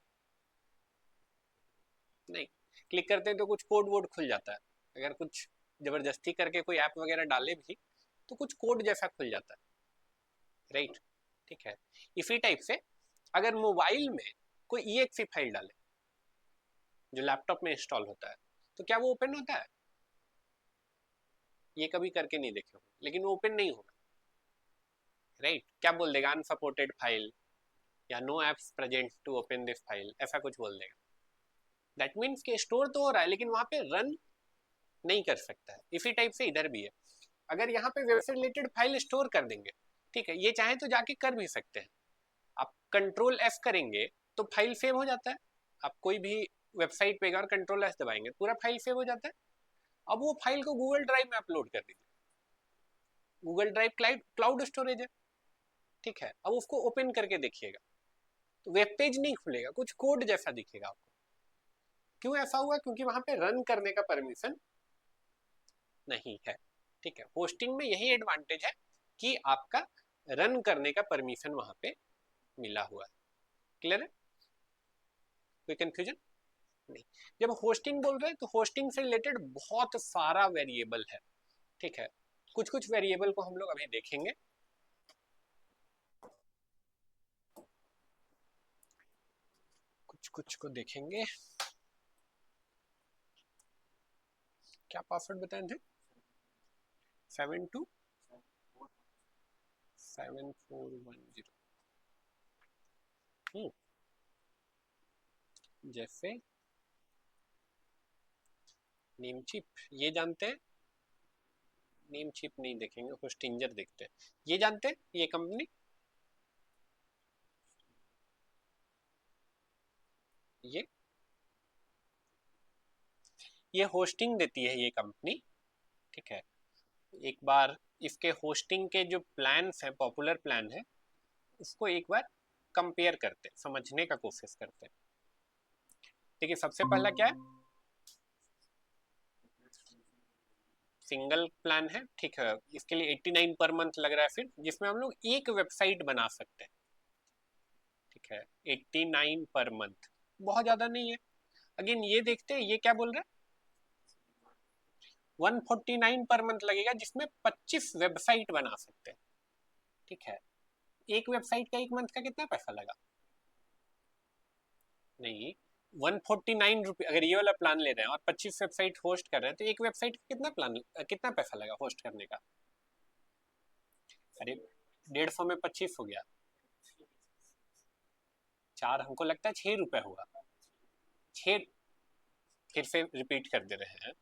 नहीं। क्लिक करते हैं तो कुछ कोड वोड खुल जाता है, अगर कुछ जबरदस्ती करके कोई ऐप वगैरह डाले भी तो कुछ कोड जैसा खुल जाता है। राइट, ठीक है। इसी टाइप से अगर मोबाइल में कोई exe फाइल डाले जो लैपटॉप में इंस्टॉल होता है, तो क्या वो ओपन होता है? ये कभी करके नहीं देखे होंगे, लेकिन वो ओपन नहीं होगा, राइट? क्या बोल देगा? अनसपोर्टेड फाइल या no apps present to open this file, ऐसा कुछ बोल देगा। दैट मीन्स कि स्टोर तो हो रहा है लेकिन वहां पे रन नहीं कर सकता है। इसी टाइप से इधर भी है, अगर यहाँ पे वेब से रिलेटेड फाइल स्टोर कर देंगे, ठीक है, ये चाहे तो जाके कर भी सकते हैं, आप कंट्रोल एफ करेंगे तो फाइल सेव हो जाता है। आप कोई भी वेबसाइट पे और कंट्रोल एफ दबाएंगे पूरा फाइल सेव हो जाता है। अब वो फाइल को गूगल ड्राइव में अपलोड कर दीजिए, गूगल ड्राइव क्लाउड स्टोरेज है, ठीक है। अब उसको ओपन करके देखिएगा तो वेब पेज नहीं खुलेगा, कुछ कोड जैसा दिखेगा आपको। क्यों ऐसा हुआ? क्योंकि वहां पे रन करने का परमिशन नहीं है, ठीक है। होस्टिंग में यही एडवांटेज है कि आपका रन करने का परमिशन वहां पे मिला हुआ है। क्लियर है? कोई कंफ्यूजन नहीं। जब होस्टिंग बोल रहे हैं तो होस्टिंग से रिलेटेड बहुत सारा वेरिएबल है, ठीक है। कुछ कुछ वेरिएबल को हम लोग अभी देखेंगे। कुछ कुछ को देखेंगे। क्या पासवर्ड बताए थे? 727410। जैसे नेम चिप, ये जानते हैं? नेम चिप नहीं देखेंगे, होस्टिंजर देखते हैं। ये जानते हैं ये कंपनी? ये होस्टिंग देती है ये कंपनी, ठीक है। एक बार इसके होस्टिंग के जो प्लान्स हैं, पॉपुलर प्लान है, उसको एक बार कंपेयर करते, समझने का कोशिश करते हैं। देखिए सबसे पहला क्या है, सिंगल प्लान है, ठीक है। इसके लिए 89 पर मंथ लग रहा है फिर, जिसमें हम लोग एक वेबसाइट बना सकते हैं, ठीक है। 89 पर मंथ बहुत ज्यादा नहीं है। अगेन ये देखते हैं ये क्या बोल रहा है, 149 पर मंथ लगेगा जिसमें 25 वेबसाइट बना सकते हैं, ठीक है। एक वेबसाइट का एक मंथ का कितना पैसा लगा? नहीं, 149 रुपये अगर ये वाला प्लान ले रहे हैं और 25 वेबसाइट होस्ट कर रहे हैं तो एक वेबसाइट का कितना पैसा लगा होस्ट करने का? अरे 150 में 25 हो गया, 4, हमको लगता है 6 रुपए होगा। 6, फिर से रिपीट कर दे रहे हैं,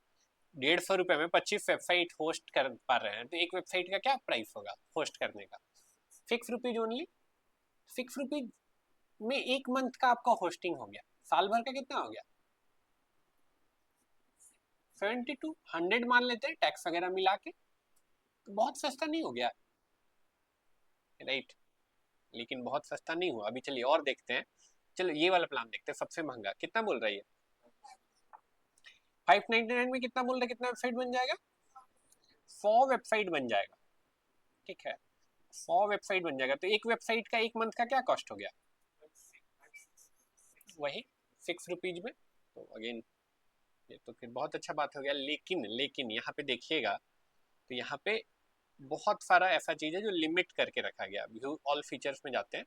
150 रुपए में 25 वेबसाइट होस्ट कर पा रहे हैं तो एक वेबसाइट का क्या प्राइस होगा होस्ट करने का? 6 रुपीज ओनली। 6 रुपीज में एक मंथ का आपका होस्टिंग हो गया, साल भर का कितना हो गया? 72, 100 मान लेते हैं टैक्स वगैरह मिला के, तो बहुत सस्ता नहीं हो गया, राइट? लेकिन बहुत सस्ता नहीं हुआ। अभी चलिए और देखते हैं। चलो ये वाला प्लान देखते हैं, सबसे महंगा कितना बोल रहा है ये? 599 में कितना बोल रहे, कितना वेबसाइट बन जाएगा? 100 वेबसाइट बन जाएगा, ठीक है। 100 वेबसाइट बन जाएगा तो एक वेबसाइट का एक मंथ का क्या कॉस्ट हो गया? वही 6 रुपीज में। तो अगेन ये तो फिर बहुत अच्छा बात हो गया, लेकिन लेकिन यहाँ पे देखिएगा तो यहाँ पे बहुत सारा ऐसा चीज है जो लिमिट करके रखा गया। व्यू ऑल फीचर्स में जाते हैं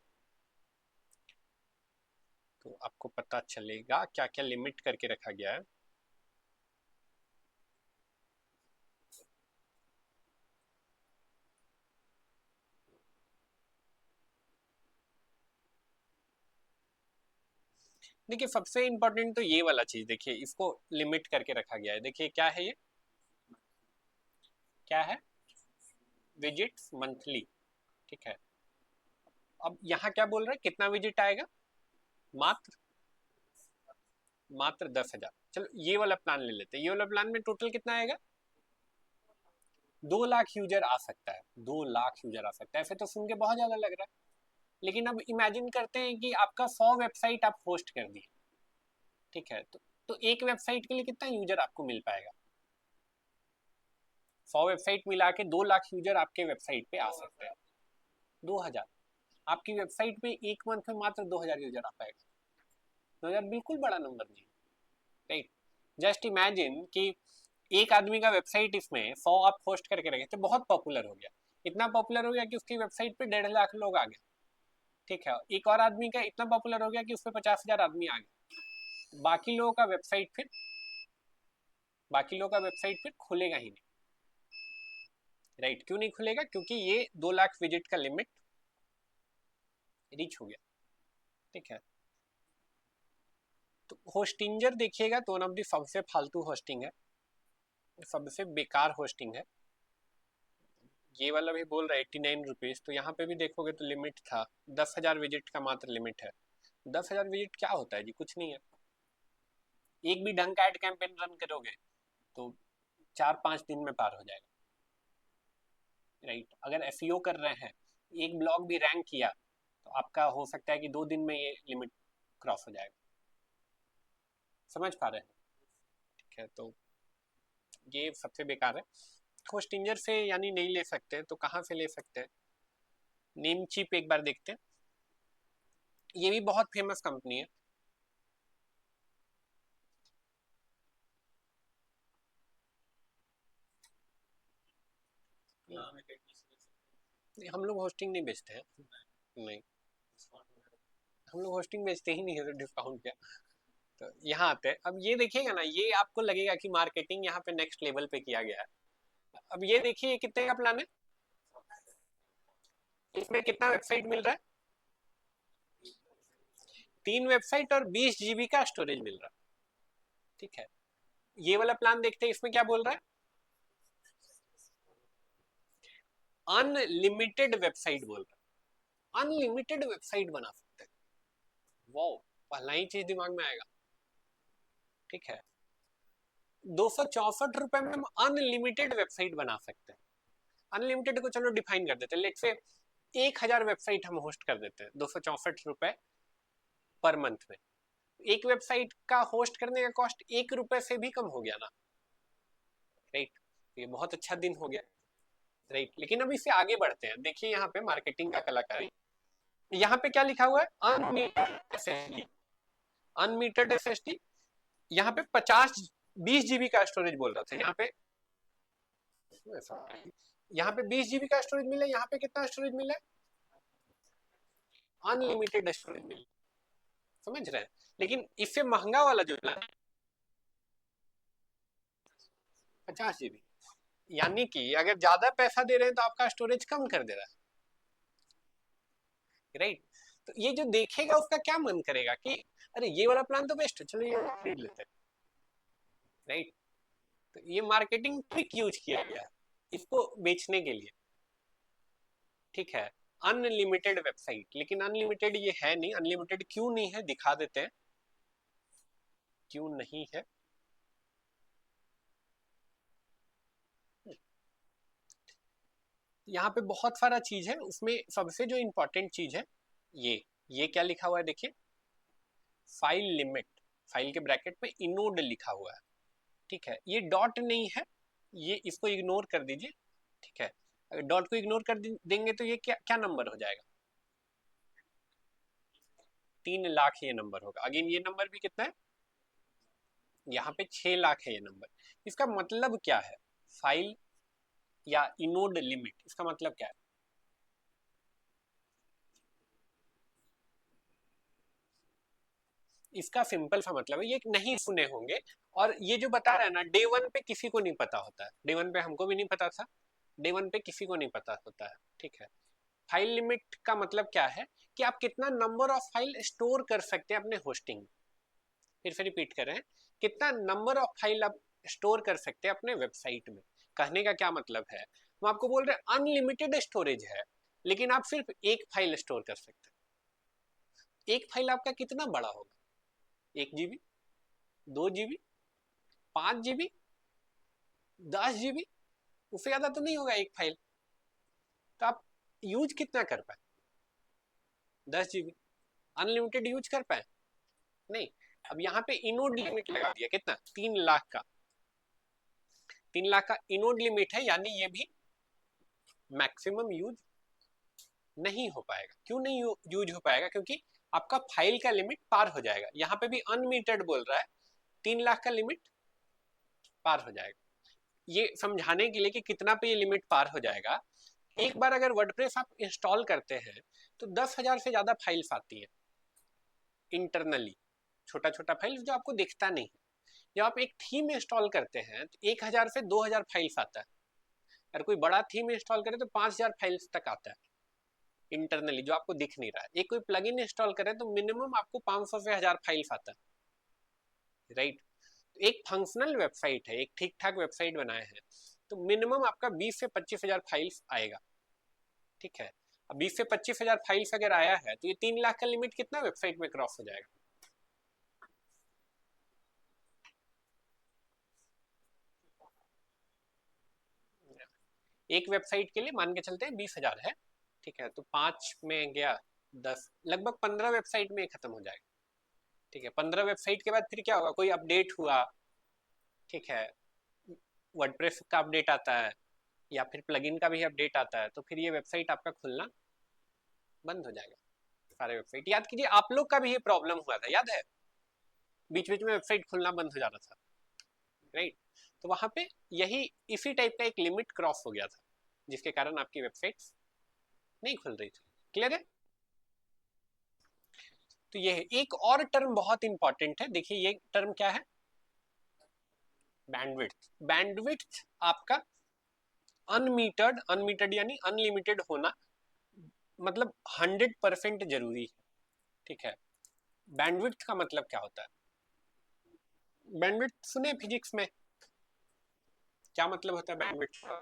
तो आपको पता चलेगा क्या क्या लिमिट करके रखा गया है। देखिए सबसे इंपॉर्टेंट तो ये वाला चीज देखिए, इसको लिमिट करके रखा गया है। देखिए क्या है ये, क्या है? विजिट्स मंथली, ठीक है। अब यहाँ क्या बोल रहा है, कितना विजिट आएगा? मात्र मात्र 10,000। चलो ये वाला प्लान ले लेते हैं। ये वाला प्लान में टोटल कितना आएगा? 2 लाख यूजर आ सकता है, 2 लाख यूजर आ सकता है। ऐसे तो सुन के बहुत ज्यादा लग रहा है, लेकिन अब इमेजिन करते हैं कि आपका 100 वेबसाइट आप होस्ट कर दिए, ठीक है। तो एक वेबसाइट के लिए कितना यूजर आपको मिल पाएगा? 100 वेबसाइट मिला के 2 लाख यूजर आपके वेबसाइट पे आ सकते हैं। 2,000 आपकी वेबसाइट पे एक मंथ में मात्र 2,000 यूजर आ पाएगा। 2,000 बिल्कुल बड़ा नंबर नहीं, राइट? जस्ट इमेजिन कि एक आदमी का वेबसाइट इसमें 100 आप होस्ट करके रखे तो बहुत पॉपुलर हो गया। इतना पॉपुलर हो गया कि उसकी वेबसाइट पे 1.5 लाख लोग आ गए, ठीक है, एक और आदमी का इतना पॉपुलर हो गया कि उस पर 50,000 आदमी आ गए, बाकी लोगों का वेबसाइट फिर खुलेगा ही नहीं, राइट? क्यों नहीं खुलेगा? क्योंकि ये 2 लाख विजिट का लिमिट रीच हो गया, ठीक है। तो होस्टिंजर देखिएगा तो वन ऑफ द सबसे फालतू होस्टिंग है, सबसे बेकार होस्टिंग है। ये वाला भी बोल रहा है 89 रुपीज, तो यहाँ पे भी देखोगे तो लिमिट था 10,000 विजिट का, मात्र लिमिट है। 10,000 विजिट क्या होता है जी? कुछ नहीं है। एक भी ढंग का एड कैंपेन रन करोगे तो 4-5 दिन में पार हो जाएगा, राइट? अगर एसईओ कर रहे हैं, एक ब्लॉग भी रैंक किया तो आपका हो सकता है कि 2 दिन में ये लिमिट क्रॉस हो जाएगा। समझ पा रहे हैं? ठीक है, तो ये सबसे बेकार है। होस्टिंजर से यानी नहीं ले सकते तो कहाँ से ले सकते हैं? नेमचीप एक बार देखते हैं, ये भी बहुत फेमस कंपनी है। हम लोग होस्टिंग नहीं बेचते हैं, नहीं, हम लोग होस्टिंग बेचते ही नहीं है, तो डिस्काउंट क्या। तो यहाँ आते हैं, अब ये देखिएगा ना, ये आपको लगेगा कि मार्केटिंग यहाँ पे नेक्स्ट लेवल पे किया गया है। अब ये देखिए कितने का प्लान है, इसमें कितना वेबसाइट मिल रहा है? 3 वेबसाइट और 20 GB का स्टोरेज मिल रहा है, ठीक है। ये वाला प्लान देखते हैं, इसमें क्या बोल रहा है? अनलिमिटेड वेबसाइट बोल रहा है, अनलिमिटेड वेबसाइट बना सकते हैं। वाओ, पहला ही चीज दिमाग में आएगा, ठीक है। 264 रुपए में हम अनलिमिटेड वेबसाइट बना सकते हैं। अनलिमिटेड को चलो डिफाइन कर देते हैं, लेट से 1000 वेबसाइट हम होस्ट कर देते हैं 264 रुपए पर मंथ में। एक वेबसाइट का होस्ट करने का कॉस्ट 1 रुपए से भी कम हो गया ना, राइट? ये बहुत अच्छा दिन हो गया, राइट? लेकिन अब इससे आगे बढ़ते हैं, देखिए यहाँ पे मार्केटिंग का कलाकारी, यहाँ पे क्या लिखा हुआ है? अनमीटर्ड एसएसडी। यहाँ पे 20 GB का स्टोरेज बोल रहा था, यहाँ पे 20 GB का स्टोरेज मिला, यहाँ पे कितना स्टोरेज मिला? अनलिमिटेड स्टोरेज मिला, समझ रहे हैं? लेकिन इससे महंगा वाला जो है 50 GB, यानी कि अगर ज्यादा पैसा दे रहे हैं तो आपका स्टोरेज कम कर दे रहा है, राइट? तो ये जो देखेगा उसका क्या मन करेगा कि अरे ये वाला प्लान तो बेस्ट है, चलो ये खरीद लेते हैं, राइट? तो ये मार्केटिंग ट्रिक यूज किया गया है इसको बेचने के लिए, ठीक है। अनलिमिटेड वेबसाइट, लेकिन अनलिमिटेड ये है नहीं। अनलिमिटेड क्यों नहीं है, दिखा देते हैं क्यों नहीं है। यहाँ पे बहुत सारा चीज है, उसमें सबसे जो इंपॉर्टेंट चीज है ये क्या लिखा हुआ है देखिए, फाइल लिमिट, फाइल के ब्रैकेट में इनोड लिखा हुआ है, ठीक है। ये डॉट नहीं है, ये इसको इग्नोर कर दीजिए, ठीक है। अगर डॉट को इग्नोर कर देंगे तो ये क्या क्या नंबर हो जाएगा? 3 लाख ये नंबर होगा। अगेन ये नंबर भी कितना है? यहाँ पे 6 लाख है ये नंबर। इसका मतलब क्या है? फाइल या इनोड लिमिट, इसका मतलब क्या है? इसका सिंपल सा मतलब है, ये नहीं सुने होंगे, और ये जो बता रहा है ना, डे 1 पे किसी को नहीं पता होता है, डे 1 पे हमको भी नहीं पता था, डे 1 पे किसी को नहीं पता होता है, ठीक है। फाइल लिमिट का मतलब क्या है कि आप कितना नंबर ऑफ फाइल स्टोर कर सकते हैं अपने होस्टिंग में। फिर से रिपीट कर रहे हैं, कितना नंबर ऑफ फाइल आप स्टोर कर सकते हैं अपने वेबसाइट में। कहने का क्या मतलब है, हम आपको बोल रहे हैं अनलिमिटेड स्टोरेज है, लेकिन आप सिर्फ एक फाइल स्टोर कर सकते हैं। एक फाइल आपका कितना बड़ा होगा? 1 GB, 2 GB, 5 GB, 10 GB, उससे ज्यादा तो नहीं होगा एक फाइल। तो आप यूज कितना कर पाए? 10 GB अनलिमिटेड यूज कर पाए? नहीं। अब यहाँ पे इनोड लिमिट लगा दिया, कितना? 3 लाख का। 3 लाख का इनोड लिमिट है, यानी ये भी मैक्सिमम यूज नहीं हो पाएगा। क्यों नहीं यूज हो पाएगा? क्योंकि आपका फाइल का लिमिट पार हो जाएगा। यहाँ पे भी अनलिमिटेड बोल रहा है, 3 लाख का लिमिट पार हो जाएगा। ये समझाने के लिए कि कितना पे ये लिमिट पार हो जाएगा, एक बार अगर वर्डप्रेस आप इंस्टॉल करते हैं तो 10,000 से ज्यादा फाइल्स आती है इंटरनली, छोटा छोटा फाइल्स जो आपको दिखता नहीं है। जब आप एक थीम इंस्टॉल करते हैं तो 1,000 से 2,000 फाइल्स आता है। अगर कोई बड़ा थीम इंस्टॉल करे तो 5,000 फाइल्स तक आता है इंटरनली, जो आपको दिख नहीं रहा है। एक कोई प्लगइन इंस्टॉल करे तो मिनिमम आपको 500 से 1,000 फाइल्स आता है, राइट। एक फंक्शनल वेबसाइट है, एक ठीक ठाक वेबसाइट बनाए हैं तो मिनिमम आपका 20 से 25,000 फाइल्स आएगा, ठीक है। अब 20 से 25,000 फाइल्स अगर आया है तो ये 3 लाख का लिमिट कितना वेबसाइट में क्रॉस हो जाएगा? एक वेबसाइट के लिए मान के चलते हैं 20,000 है, ठीक है। तो 5 में गया 10, लगभग 15 वेबसाइट में खत्म हो जाएगा, ठीक है। 15 वेबसाइट के बाद फिर क्या होगा, कोई अपडेट हुआ, ठीक है, वर्डप्रेस का अपडेट आता है या फिर प्लगइन का भी अपडेट आता है, तो फिर ये वेबसाइट आपका खुलना बंद हो जाएगा। सारे वेबसाइट याद कीजिए, आप लोग का भी ये प्रॉब्लम हुआ था, याद है? बीच बीच में वेबसाइट खुलना बंद हो जाता था, राइट। तो वहां पे यही इसी टाइप का एक लिमिट क्रॉस हो गया था, जिसके कारण आपकी वेबसाइट नहीं खुल रही थी। क्लियर है? तो ये है। एक और टर्म बहुत इंपॉर्टेंट है, देखिए ये टर्म क्या है? बैंडविड्थ। बैंडविड्थ आपका अनमीटर्ड, अनमीटर्ड यानी अनलिमिटेड होना, मतलब 100% जरूरी है, ठीक है। बैंडविड्थ का मतलब क्या होता है? बैंडविड्थ सुने फिजिक्स में, क्या मतलब होता है बैंडविड्थ का?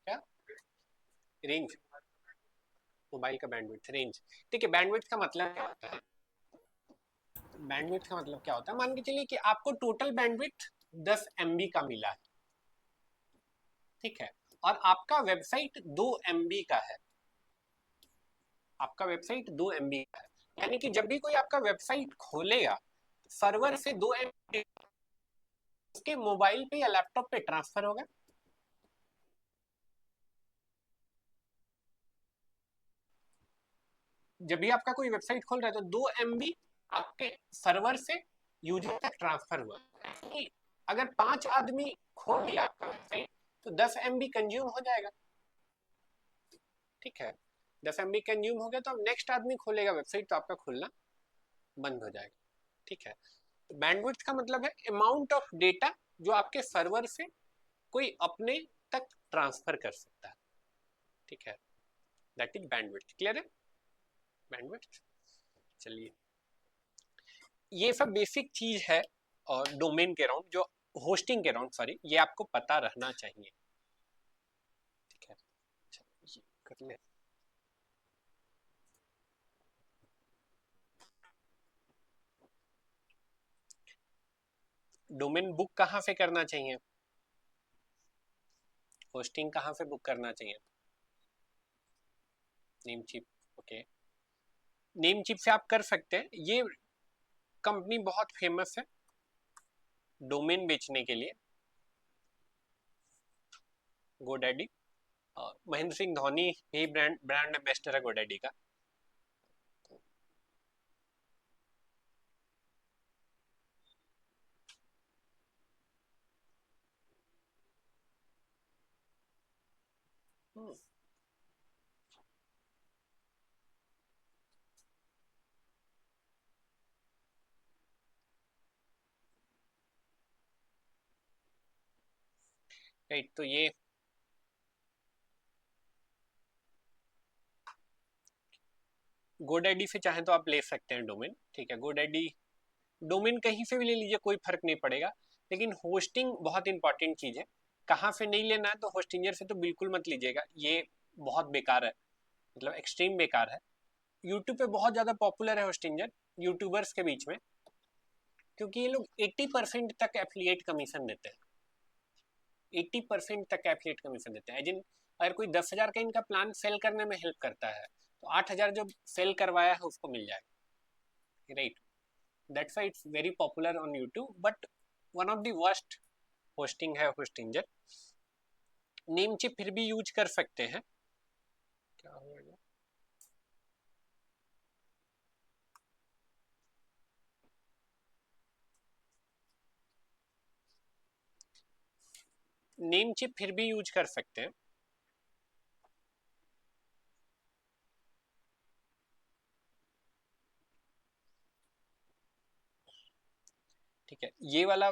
क्या? रेंज। मोबाइल का बैंडविड्थ रेंज, ठीक है। बैंडविड्थ का मतलब क्या होता है? बैंडविड्थ का मतलब क्या होता है, मान के चलिए कि आपको टोटल बैंडविड्थ 10 MB का मिला है, ठीक है। और आपका वेबसाइट 2 MB का है, आपका वेबसाइट 2 MB का है, यानी कि जब भी कोई आपका वेबसाइट खोलेगा सर्वर से 2 MB उसके मोबाइल पे या लैपटॉप पे ट्रांसफर होगा। जब भी आपका कोई वेबसाइट खोल रहा है तो 2 MB आपके सर्वर से यूजर तक ट्रांसफर हुआ। अगर 5 आदमी खोल लिया आपका वेबसाइट तो 10 MB कंज्यूम हो जाएगा, ठीक है। 10 MB कंज्यूम हो गया तो अब नेक्स्ट आदमी खोलेगा वेबसाइट तो आपका खुलना बंद हो जाएगा, ठीक है। तो बैंडविड्थ का मतलब है अमाउंट ऑफ डेटा जो आपके सर्वर से कोई अपने तक ट्रांसफर कर सकता है, ठीक है। That is bandwidth. क्लियर है? बैंडविड्थ। चलिए, ये सब बेसिक चीज है और डोमेन के अराउंड, जो होस्टिंग के अराउंड, सॉरी, ये आपको पता रहना चाहिए, ठीक है। ये कर ले। डोमेन बुक कहाँ से करना चाहिए? होस्टिंग कहाँ से बुक करना चाहिए? नेमचिप, ओके। नेमचिप से आप कर सकते हैं, ये कंपनी बहुत फेमस है डोमेन बेचने के लिए, गोडैडी। महेंद्र सिंह धोनी भी ब्रांड ब्रांड एम्बेसडर है गोडैडी का। राइट, तो ये गोडैडी से चाहे तो आप ले सकते हैं डोमेन, ठीक है। गोडैडी डोमेन कहीं से भी ले लीजिए, कोई फर्क नहीं पड़ेगा, लेकिन होस्टिंग बहुत इंपॉर्टेंट चीज है। कहाँ से नहीं लेना है तो होस्टिंजर से तो बिल्कुल मत लीजिएगा, ये बहुत बेकार है, मतलब एक्सट्रीम बेकार है। यूट्यूब पे बहुत ज्यादा पॉपुलर है होस्टिंजर यूट्यूबर्स के बीच में, क्योंकि ये लोग 80% तक एफिलिएट कमीशन देते हैं, 80% तक एफिलिएट कमीशन देते हैं। जिन अगर कोई 10,000 का इनका प्लान सेल करने में हेल्प करता है तो 8,000 जो सेल करवाया है उसको मिल जाएगा, right. That's why it's very popular on YouTube, but one of the worst hosting है होस्टिंजर। नेमचिप फिर भी यूज कर सकते हैं। क्या होगा? नेम चिप फिर भी यूज कर सकते हैं। ठीक है, ये वाला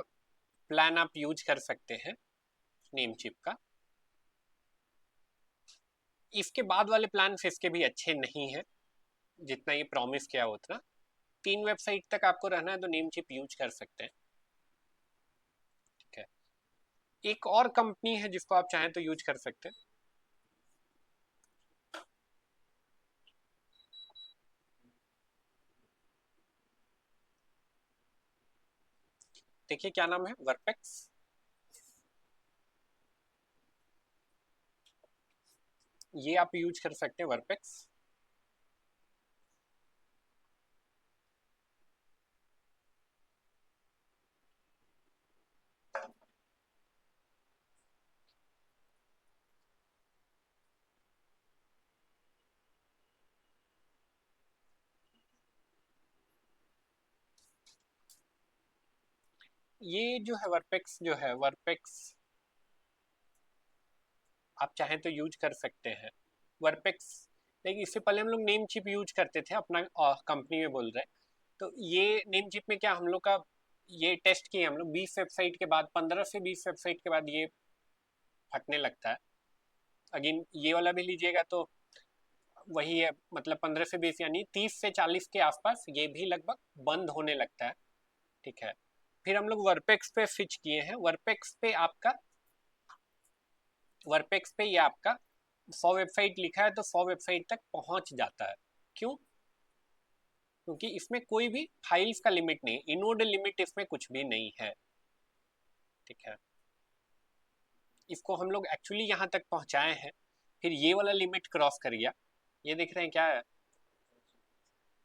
प्लान आप यूज कर सकते हैं नेम चिप का। इसके बाद वाले प्लान इसके भी अच्छे नहीं है, जितना ये प्रॉमिस किया उतना। 3 वेबसाइट तक आपको रहना है तो नेम चिप यूज कर सकते हैं। ठीक है, एक और कंपनी है जिसको आप चाहें तो यूज कर सकते हैं। देखिए क्या नाम है, वर्पेक्स। ये आप यूज कर सकते हैं वर्पेक्स। ये जो है वर्पेक्स, जो है वर्पेक्स, आप चाहें तो यूज कर सकते हैं वर्पेक्स। लेकिन इससे पहले हम लोग नेम चिप यूज करते थे अपना, कंपनी में बोल रहे हैं। तो ये नेम चिप में क्या हम लोग का, ये टेस्ट किए हम लोग 20 वेबसाइट के बाद, 15 से 20 वेबसाइट के बाद ये फटने लगता है। अगेन ये वाला भी लीजिएगा तो वही है, मतलब 15 से 20 यानी 30 से 40 के आसपास ये भी लगभग बंद होने लगता है। ठीक है, फिर हम लोग वर्पेक्स पे स्विच किए हैं। वर्पेक्स पे ये आपका 100 वेबसाइट लिखा है तो 100 वेबसाइट तक पहुंच जाता है। क्यों? क्योंकि इसमें कोई भी फाइल्स का लिमिट नहीं, इनोड लिमिट इसमें कुछ भी नहीं है। ठीक है, इसको हम लोग एक्चुअली यहाँ तक पहुंचाए हैं, फिर ये वाला लिमिट क्रॉस कर गया। ये देख रहे हैं क्या है,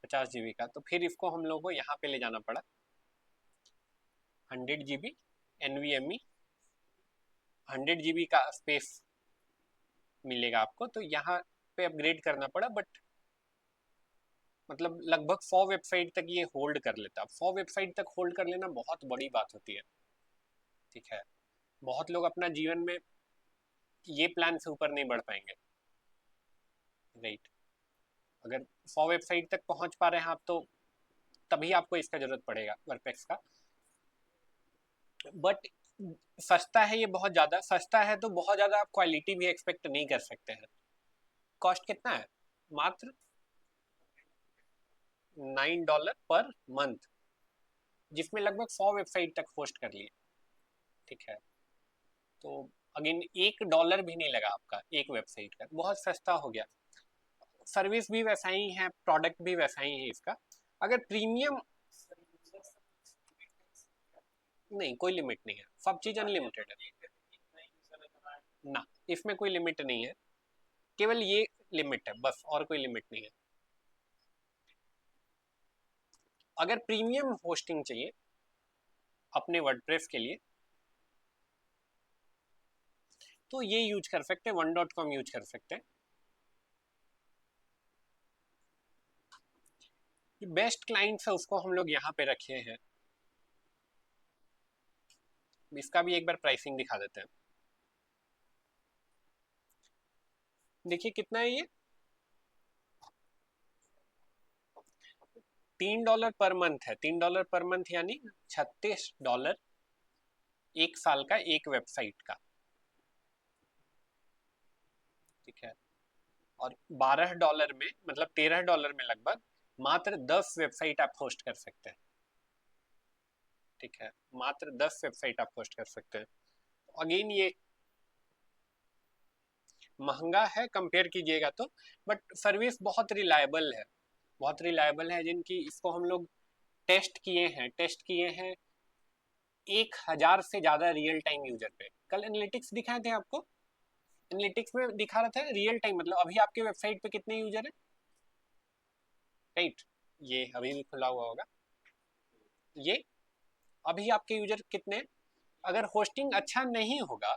50 GB का। तो फिर इसको हम लोग को यहाँ पे ले जाना पड़ा, 100 GB NVMe, 100 GB का स्पेस मिलेगा आपको, तो यहाँ पे अपग्रेड करना पड़ा। बट मतलब लगभग 100 वेबसाइट तक ये होल्ड कर लेता है। 100 वेबसाइट तक होल्ड कर लेना बहुत बड़ी बात होती है। ठीक है, बहुत लोग अपना जीवन में ये प्लान से ऊपर नहीं बढ़ पाएंगे। राइट, अगर 100 वेबसाइट तक पहुंच पा रहे हैं आप तो तभी आपको इसका जरूरत पड़ेगा, वर्पेक्स का। बट सस्ता है, ये बहुत ज़्यादा सस्ता है, तो बहुत ज़्यादा आप क्वालिटी भी एक्सपेक्ट नहीं कर सकते हैं। कॉस्ट कितना है? मात्र $9 पर मंथ, जिसमें लगभग 100 वेबसाइट तक होस्ट कर लिए। ठीक है, तो अगेन $1 भी नहीं लगा आपका एक वेबसाइट का, बहुत सस्ता हो गया। सर्विस भी वैसा ही है, प्रोडक्ट भी वैसा ही है इसका। अगर प्रीमियम, नहीं कोई लिमिट नहीं है, सब चीज़ अनलिमिटेड है ना, इसमें कोई लिमिट नहीं है, केवल ये लिमिट है बस, और कोई लिमिट नहीं है। अगर प्रीमियम होस्टिंग चाहिए अपने वर्डप्रेस के लिए तो ये यूज कर सकते हैं, one.com यूज कर सकते हैं। जो बेस्ट क्लाइंट्स है उसको हम लोग यहाँ पे रखे हैं। इसका भी एक बार प्राइसिंग दिखा देते हैं। देखिए कितना है ये, $3 पर मंथ है। $3 पर मंथ यानी $36 एक साल का एक वेबसाइट का। ठीक है, और $12 में, मतलब $13 में लगभग मात्र 10 वेबसाइट आप होस्ट कर सकते हैं। ठीक है, मात्र 10 वेबसाइट आप होस्ट कर सकते हैं। अगेन ये महंगा है कंपेयर कीजिएगा तो, बट सर्विस बहुत रिलायबल है, बहुत रिलायबल है। जिनकी इसको हम लोग टेस्ट किए हैं 1000 से ज़्यादा रियल टाइम यूजर पे। कल एनालिटिक्स दिखाए थे आपको, एनालिटिक्स में दिखा रहा था रियल टाइम, मतलब अभी आपके वेबसाइट पे कितने यूजर है। राइट, ये अभी भी खुला हुआ होगा, ये अभी आपके यूजर कितने। अगर होस्टिंग अच्छा नहीं होगा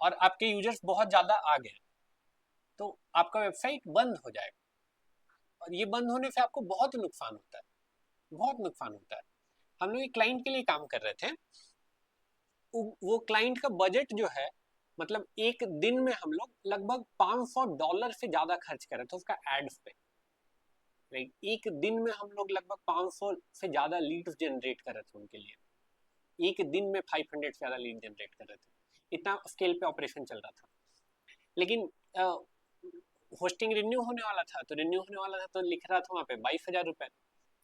और आपके यूजर्स बहुत ज़्यादा आ गए तो आपका वेबसाइट बंद हो जाएगा, और ये बंद होने से आपको बहुत नुकसान होता है, बहुत नुकसान होता है। हम लोग एक क्लाइंट के लिए काम कर रहे थे, वो क्लाइंट का बजट जो है, मतलब एक दिन में हम लोग लगभग $500 से ज्यादा खर्च कर रहे थे उसका एड्स पे। राइट, एक दिन में हम लोग लगभग 500 से ज्यादा लीड्स जनरेट कर रहे थे उनके लिए। एक दिन में 500 से ज्यादा लीड जनरेट कर रहे थे, इतना स्केल पे ऑपरेशन चल रहा था। लेकिन होस्टिंग रिन्यू होने वाला था, तो रिन्यू होने वाला था तो लिख रहा था वहाँ पे 22,000 रुपए।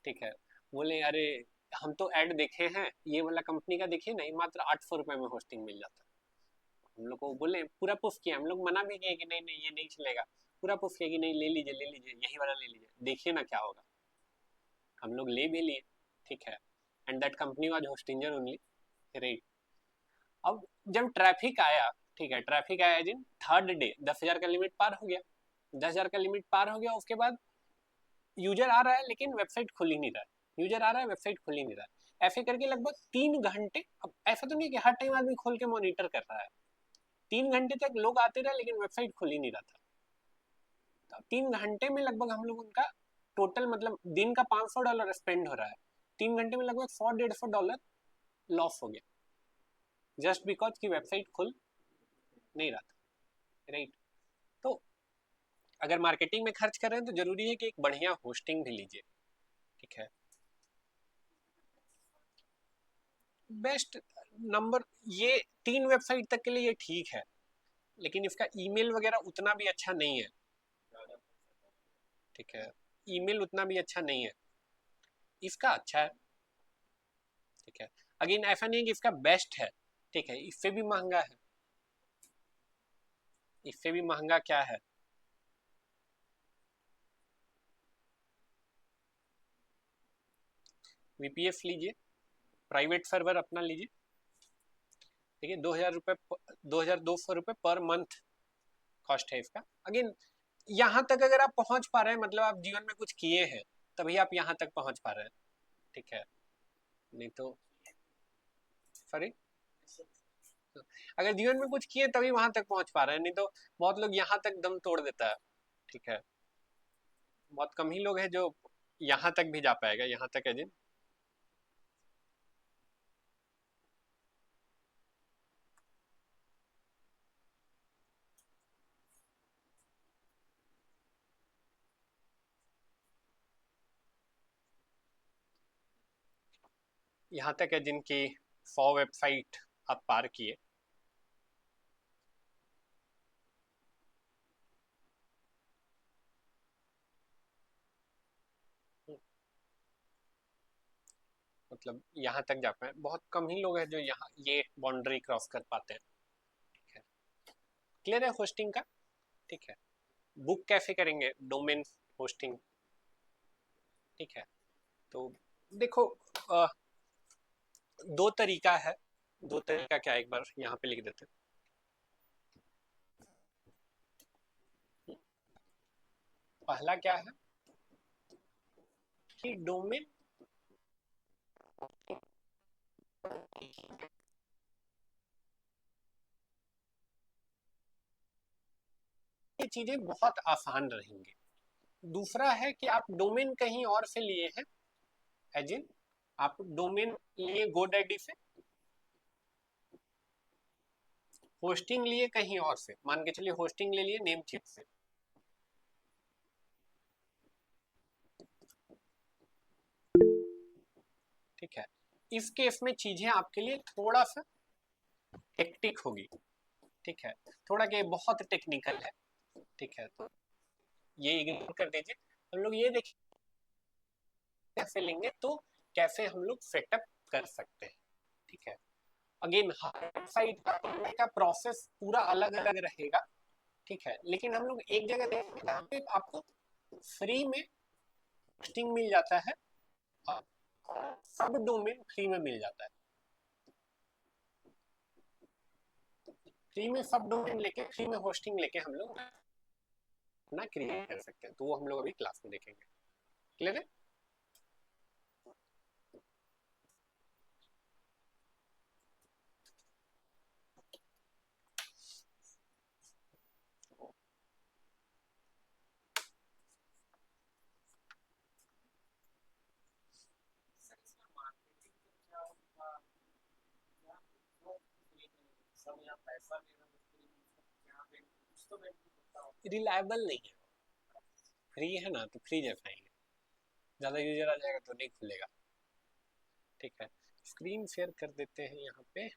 ठीक है, बोले अरे हम तो ऐड देखे हैं, ये वाला कंपनी का देखिए नहीं, मात्र 800 रुपए में होस्टिंग मिल जाता। हम लोग को बोले, पूरा पुश किया, हम लोग मना भी किए कि नहीं नहीं ये नहीं चलेगा, पूरा पुश किया कि नहीं ले लीजिए ले लीजिए, यही वाला ले लीजिए, देखिए ना क्या होगा। हम लोग ले भी लिए, ठीक है, and that company was Hostinger only. Right, अब जब ट्रैफिक आया, ठीक है, ट्रैफिक आया जिन थर्ड डे 10,000 का लिमिट पार हो गया। 10,000 का लिमिट पार हो गया, उसके बाद यूजर आ रहा है लेकिन वेबसाइट खुल ही नहीं रहा है, यूजर आ रहा है वेबसाइट खुल ही नहीं रहा है, ऐसे करके लगभग 3 घंटे। अब ऐसा तो नहीं कि हर टाइम आदमी खोल के मॉनिटर कर रहा है, 3 घंटे तक लोग आते रहे लेकिन वेबसाइट खुल ही नहीं रहा था। तो 3 घंटे में लगभग हम लोग उनका टोटल, मतलब दिन का $500 स्पेंड हो रहा है, 3 घंटे में लगभग 100-150 डॉलर लॉस हो गया, जस्ट बिकॉज की वेबसाइट खुल नहीं रहा था। राइट, तो अगर मार्केटिंग में खर्च कर रहे हैं तो जरूरी है कि एक बढ़िया होस्टिंग भी लीजिए। ठीक है, बेस्ट नंबर, ये 3 वेबसाइट तक के लिए ये ठीक है, लेकिन इसका ईमेल वगैरह उतना भी अच्छा नहीं है। ठीक है, ईमेल उतना भी अच्छा नहीं है, इसका अच्छा है। ठीक है, अगेन ऐसा नहीं है कि इसका बेस्ट है, ठीक है, इससे भी महंगा है, इससे भी महंगा क्या है, वीपीएस लीजिए, प्राइवेट सर्वर अपना लीजिए। ठीक है, 2,000 रुपये, 2,200 रुपये पर मंथ कॉस्ट है इसका। अगेन यहाँ तक अगर आप पहुंच पा रहे हैं, मतलब आप जीवन में कुछ किए हैं, तभी आप यहाँ तक पहुंच पा रहे हैं। ठीक है, नहीं तो सॉरी, अगर जीवन में कुछ किए तभी वहां तक पहुंच पा रहे हैं, नहीं तो बहुत लोग यहाँ तक दम तोड़ देता है। ठीक है, बहुत कम ही लोग हैं जो यहाँ तक भी जा पाएगा, यहाँ तक है जी। यहाँ तक है जिनकी 100 वेबसाइट आप पार किए। मतलब यहाँ तक जा पाए, बहुत कम ही लोग हैं जो यहाँ ये बाउंड्री क्रॉस कर पाते हैं। ठीक है, क्लियर है होस्टिंग का। ठीक है, बुक कैसे करेंगे डोमेन होस्टिंग। ठीक है, तो देखो, अ, दो तरीका है, दो तरीका क्या, एक बार यहाँ पे लिख देते हैं। पहला क्या है कि डोमेन, ये चीजें बहुत आसान रहेंगी। दूसरा है कि आप डोमेन कहीं और से लिए हैं, एज इन आप डोमेन लिए गोडैडी से, होस्टिंग लिए कहीं और से, मान के चलिए होस्टिंग ले लिए नेमचिप से। ठीक है, इस केस में चीजें आपके लिए थोड़ा सा हेक्टिक होगी। ठीक है, थोड़ा के बहुत टेक्निकल है। ठीक है, तो ये इग्नोर कर दीजिए, हम लोग ये देखिए कैसे लेंगे, तो कैसे हम लोग सेटअप कर सकते हैं। ठीक है, अगेन हर साइट का प्रोसेस पूरा अलग अलग रहेगा। ठीक है, लेकिन हम लोग एक जगह देखेंगे जहाँ पे आपको फ्री में होस्टिंग मिल जाता है और सब डोमेन फ्री में मिल जाता है। फ्री में सब डोमेन लेके, फ्री में होस्टिंग लेके हम लोग अपना क्रिएट कर सकते हैं, तो वो हम लोग अभी क्लास में देखेंगे। क्लियर है। रिलायबल नहीं है, फ्री है ना तो फ्री जैसा ही है, ज़्यादा यूजर आ जाएगा तो नहीं खुलेगा। ठीक है, स्क्रीन शेयर कर देते हैं यहाँ पे।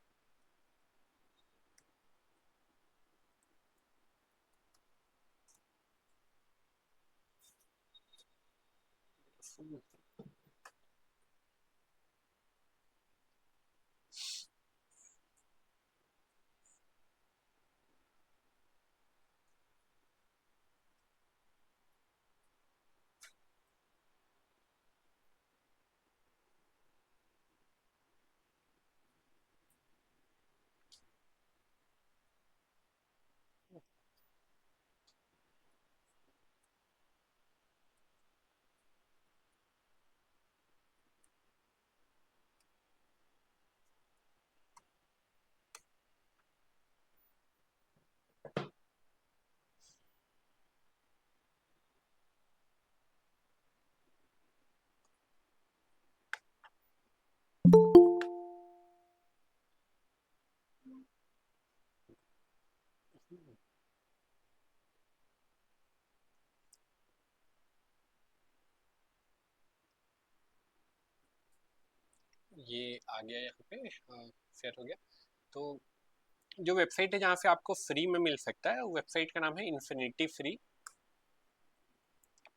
ये आ गया यहाँ पे, शेयर हो गया। तो जो वेबसाइट है जहाँ से आपको फ्री में मिल सकता है, वो वेबसाइट का नाम है इन्फिनिटी फ्री।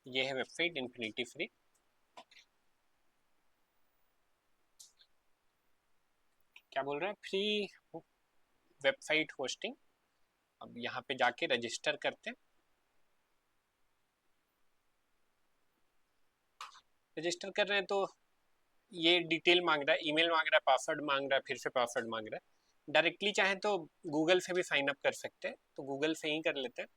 ये है वेबसाइट इन्फिनिटी फ्री। क्या बोल रहे हैं, फ्री वेबसाइट होस्टिंग। अब यहाँ पे जाके रजिस्टर करते हैं। रजिस्टर कर रहे हैं तो ये डिटेल मांग रहा है, ईमेल मांग रहा है, पासवर्ड मांग रहा है, फिर से पासवर्ड मांग रहा है। डायरेक्टली चाहे तो गूगल से भी साइन अप कर सकते हैं, तो गूगल से ही कर लेते हैं।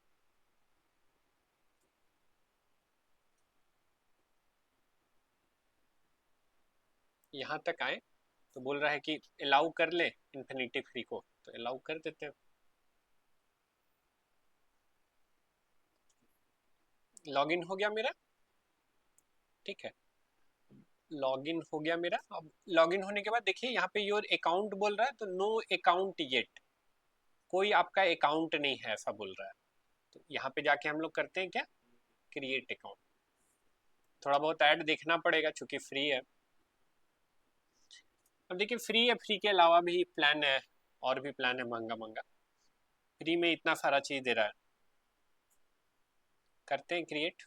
यहाँ तक आए तो बोल रहा है कि अलाउ कर ले इन्फिनिटी फ्री को, तो अलाउ कर देते हैं। लॉगिन हो गया मेरा। ठीक है, लॉगिन हो गया मेरा। अब लॉगिन होने के बाद देखिए यहाँ पे योर अकाउंट बोल रहा है, तो नो अकाउंट येट, कोई आपका अकाउंट नहीं है ऐसा बोल रहा है। तो यहाँ पे जाके हम लोग करते हैं क्या, क्रिएट अकाउंट। थोड़ा बहुत ऐड देखना पड़ेगा चूंकि फ्री है। अब देखिए फ्री है, फ्री के अलावा भी प्लान है, और भी प्लान है महंगा महंगा। फ्री में इतना सारा चीज दे रहा है। करते हैं क्रिएट।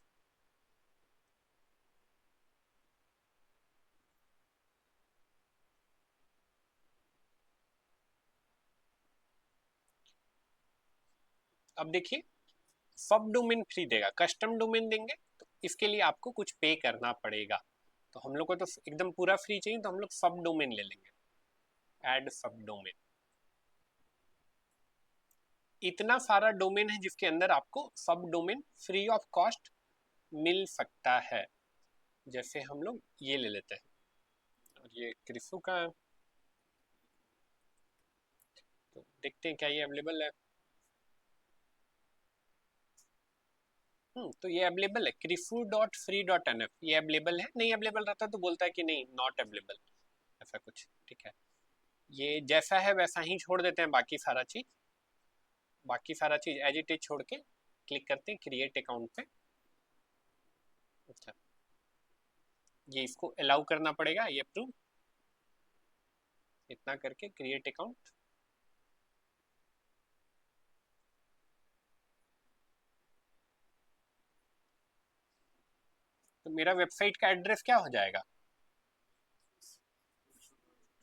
अब देखिए सब डोमेन फ्री देगा, कस्टम डोमेन देंगे तो इसके लिए आपको कुछ पे करना पड़ेगा। तो हम लोग को तो एकदम पूरा फ्री चाहिए, तो हम लोग सब डोमेन ले लेंगे, ऐड सब डोमेन। इतना सारा डोमेन है जिसके अंदर आपको सब डोमेन फ्री ऑफ कॉस्ट मिल सकता है। जैसे हम लोग ये ले लेते हैं, और ये क्रिसु का है, तो देखते हैं क्या ये अवेलेबल है। तो ये अवेलेबल है, krifu dot free dot N F, ये अवेलेबल है। नहीं अवेलेबल रहता तो बोलता है कि नहीं नॉट अवेलेबल, ऐसा कुछ। ठीक है, ये जैसा है वैसा ही छोड़ देते हैं, बाकी सारा चीज एज इट इज छोड़ के क्लिक करते हैं क्रिएट अकाउंट पे। अच्छा, ये इसको अलाउ करना पड़ेगा, ये अप्रूव, इतना करके क्रिएट अकाउंट। तो मेरा वेबसाइट का एड्रेस क्या हो जाएगा,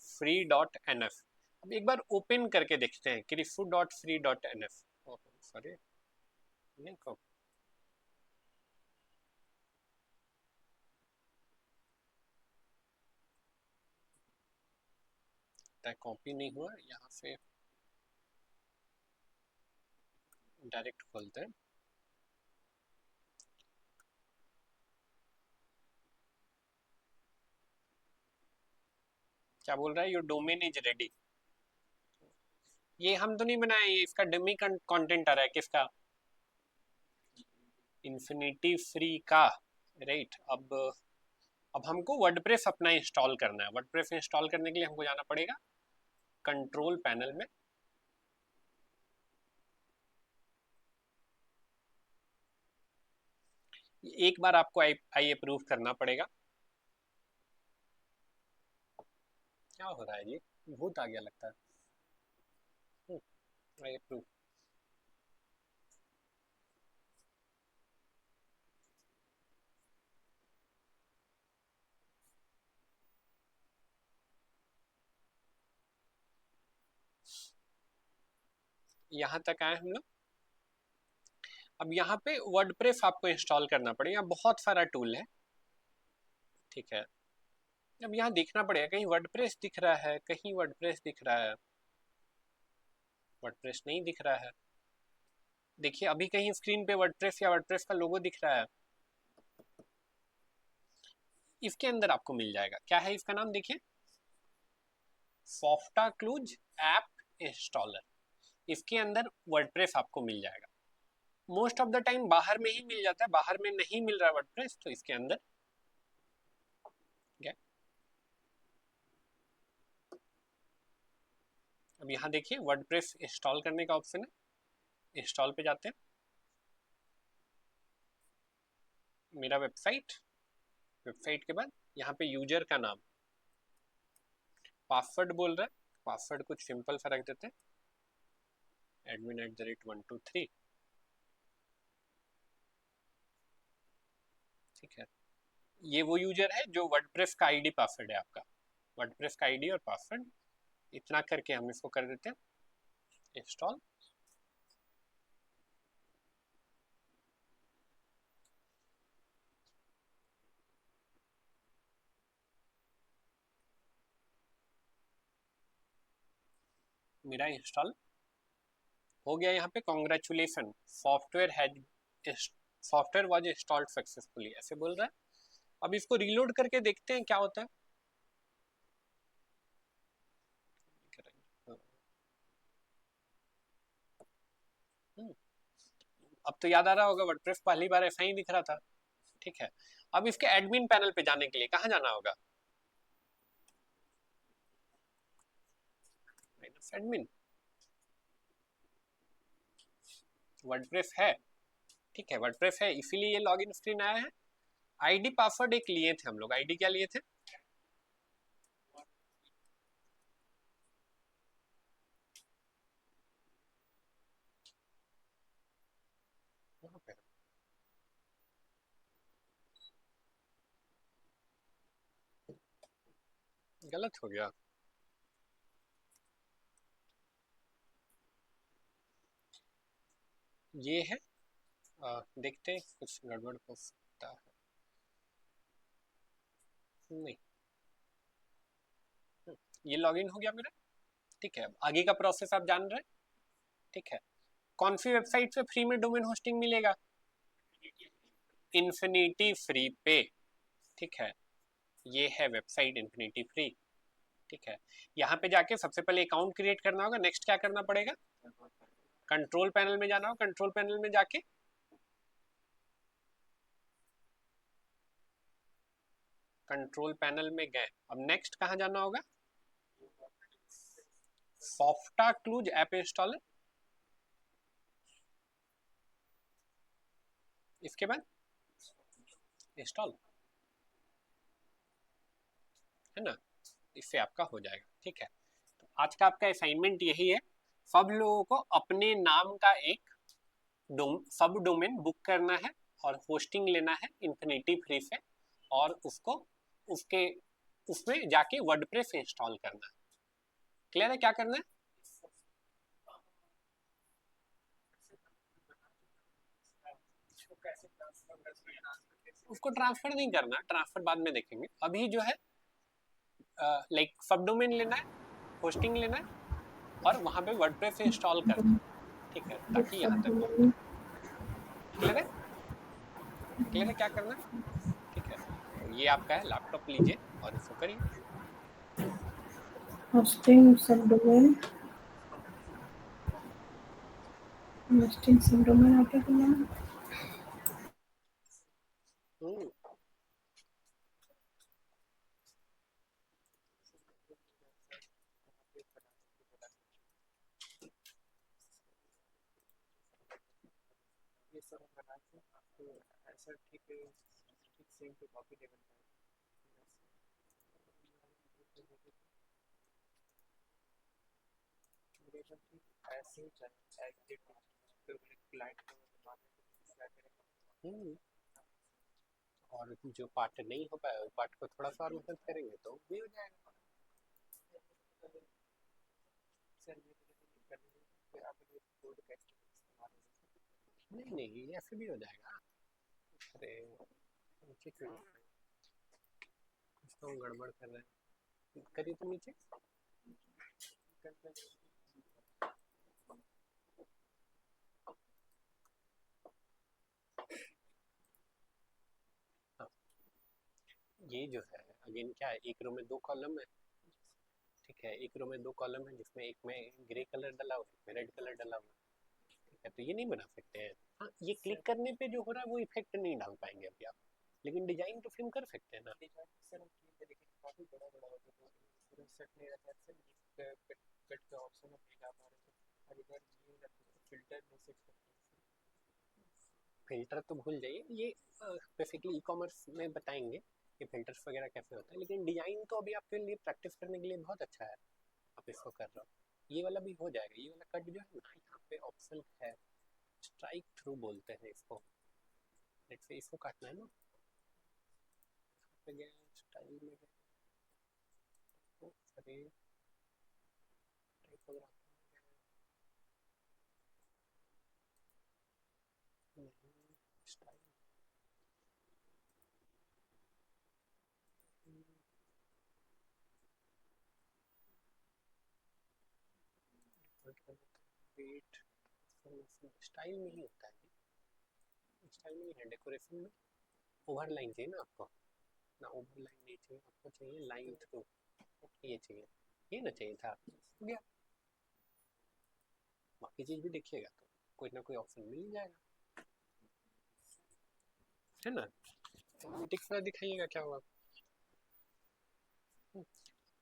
फ्री डॉट एन एफ। अब एक बार ओपन करके देखते हैं, krifu dot free dot N F. Sorry, नहीं को कॉपी नहीं हुआ, यहाँ से डायरेक्ट खोलते हैं। क्या बोल रहा है, योर डोमेन इज रेडी। ये हम तो नहीं बनाए, ये इसका डमी कंटेंट आ रहा है, किसका, इन्फिनिटी फ्री का। राइट, अब हमको वर्डप्रेस अपना इंस्टॉल करना है। वर्डप्रेस इंस्टॉल करने के लिए हमको जाना पड़ेगा कंट्रोल पैनल में। एक बार आपको आई अप्रूव करना पड़ेगा। क्या हो रहा है जी, भूत आ गया लगता है। I approve. यहाँ तक आए हम लोग। अब यहाँ पे वर्डप्रेस आपको इंस्टॉल करना पड़ेगा, बहुत सारा टूल है, ठीक है। अब यहाँ देखना पड़ेगा, कहीं वर्डप्रेस दिख रहा है, कहीं वर्डप्रेस दिख रहा है, वर्डप्रेस नहीं दिख रहा है। देखिए अभी कहीं स्क्रीन पे वर्डप्रेस या वर्डप्रेस का लोगो दिख रहा है, इसके अंदर आपको मिल जाएगा। क्या है इसका नाम, देखिए, सॉफ्टा क्लूज ऐप इंस्टॉलर। इसके अंदर वर्डप्रेस आपको मिल जाएगा। मोस्ट ऑफ द टाइम बाहर में ही मिल जाता है, बाहर में नहीं मिल रहा है वर्डप्रेस, तो इसके अंदर क्या। अब यहाँ देखिए वर्डप्रेस इंस्टॉल करने का ऑप्शन है, इंस्टॉल पे जाते हैं। मेरा वेबसाइट, वेबसाइट के बाद यहाँ पे यूजर का नाम, पासवर्ड बोल रहा है, पासवर्ड कुछ सिंपल सा रख देते हैं, admin@123, ठीक है। ये वो यूजर है जो वर्डप्रेस का आईडी पासवर्ड है आपका, वर्डप्रेस का आईडी और पासवर्ड, इतना करके हम इसको कर देते हैं इंस्टॉल। मेरा इंस्टॉल हो गया यहाँ पे, congratulation, software was installed successfully, ऐसे बोल रहा है। अब इसको रीलोड करके देखते हैं क्या होता है। अब तो याद आ रहा होगा, वर्डप्रेस पहली बार ऐसा ही दिख रहा था, ठीक है। अब इसके एडमिन पैनल पे जाने के लिए कहाँ जाना होगा, एडमिन, वर्डप्रेस है, ठीक है, वर्डप्रेस है, इसीलिए ये लॉगिन स्क्रीन आया है। आईडी पासवर्ड एक लिए थे हम लोग, आईडी क्या लिए थे, वहां पे गलत हो गया। ये है, देखते हैं कुछ गड़बड़ हो सकता है, नहीं, ये लॉगिन हो गया मेरा, ठीक है। आगे का प्रोसेस आप जान रहे हैं, ठीक है। कौन सी वेबसाइट पे फ्री में डोमेन होस्टिंग मिलेगा, इन्फिनिटी फ्री पे, ठीक है। ये है वेबसाइट इन्फिनिटी फ्री, ठीक है। यहाँ पे जाके सबसे पहले अकाउंट क्रिएट करना होगा, नेक्स्ट क्या करना पड़ेगा, कंट्रोल पैनल में जाना होगा, कंट्रोल पैनल में जाके कंट्रोल पैनल में गए, अब नेक्स्ट कहाँ जाना होगा, सॉफ्टा क्लूज ऐप इंस्टॉलर, इसके बाद इंस्टॉल, है ना, इससे आपका हो जाएगा, ठीक है। तो आज का आपका असाइनमेंट यही है, सब लोगों को अपने नाम का एक सब डोमेन बुक करना है और होस्टिंग लेना है इन्फिनिटी फ्री से, और उसको उसके उसमें जाके वर्डप्रेस इंस्टॉल करना है। क्लियर है क्या करना है, उसको ट्रांसफर नहीं करना, ट्रांसफर बाद में देखेंगे। अभी जो है लाइक सब डोमेन लेना है, होस्टिंग लेना है, और वहां पे वर्डप्रेस इंस्टॉल करना है, ठीक है, ताकि यहाँ तक हो। क्लियर है, क्लियर है क्या करना है, ठीक है। तो ये आपका है, लैपटॉप लीजिए और इसको करिए। होस्टिंग सबडोमेन, होस्टिंग सबडोमेन आप क्या करना है, ये सब ऐसा ठीक है, ठीक सेम टू कॉपी टेबल का ऐसे ही चाहिए एग्जिट फिर क्लाइंट को बाद में क्या करेंगे। और जो पार्ट नहीं हो पाया पार्ट को थोड़ा सा और मेहनत करेंगे तो भी हो जाएगा। नहीं नहीं ऐसे भी हो जाएगा। अरे नीचे क्यों कुछ तो गड़बड़ कर रहे हैं, करिए तो नीचे। हाँ, ये जो है अगेन क्या है, एक रो में दो कॉलम है, ठीक है, एक रो में दो कॉलम है जिसमें एक में ग्रे कलर डला हुआ है, एक में रेड कलर डला हुआ है, ठीक है, तो ये नहीं बना सकते हैं। हाँ, ये क्लिक करने पे जो हो रहा है वो इफेक्ट नहीं डाल पाएंगे अभी आप, लेकिन डिजाइन तो फिल्म कर सकते हैं ना। फिल्टर तो भूल जाइए, ये बेसिकली ई कॉमर्स में बताएंगे कि फिल्टर्स वगैरह कैसे होता है, लेकिन डिजाइन तो अभी आपके लिए प्रैक्टिस करने के लिए बहुत अच्छा है, आप इसको कर रहे हो। ये वाला भी हो जाएगा, ये वाला कट जो है ना यहाँ पे ऑप्शन है, स्ट्राइक थ्रू बोलते हैं इसको, लेट्स से इसको काटना है ना, पे गए स्टाइल में गए तो अरे टाइपोग्राफी नहीं, स्टाइल वेट स्टाइल में ही होता है, स्टाइल में ही है, डेकोरेशन में ओवर लाइन चाहिए ना आपको, ना ओवर लाइन नहीं चाहिए आपको, चाहिए लाइन थ्रू, ये चाहिए, ये ना चाहिए था, हो गया। बाकी चीज भी देखिएगा तो कोई ना कोई ऑप्शन मिल जाएगा, है ना। एनालिटिक्स में दिखाइएगा क्या हुआ,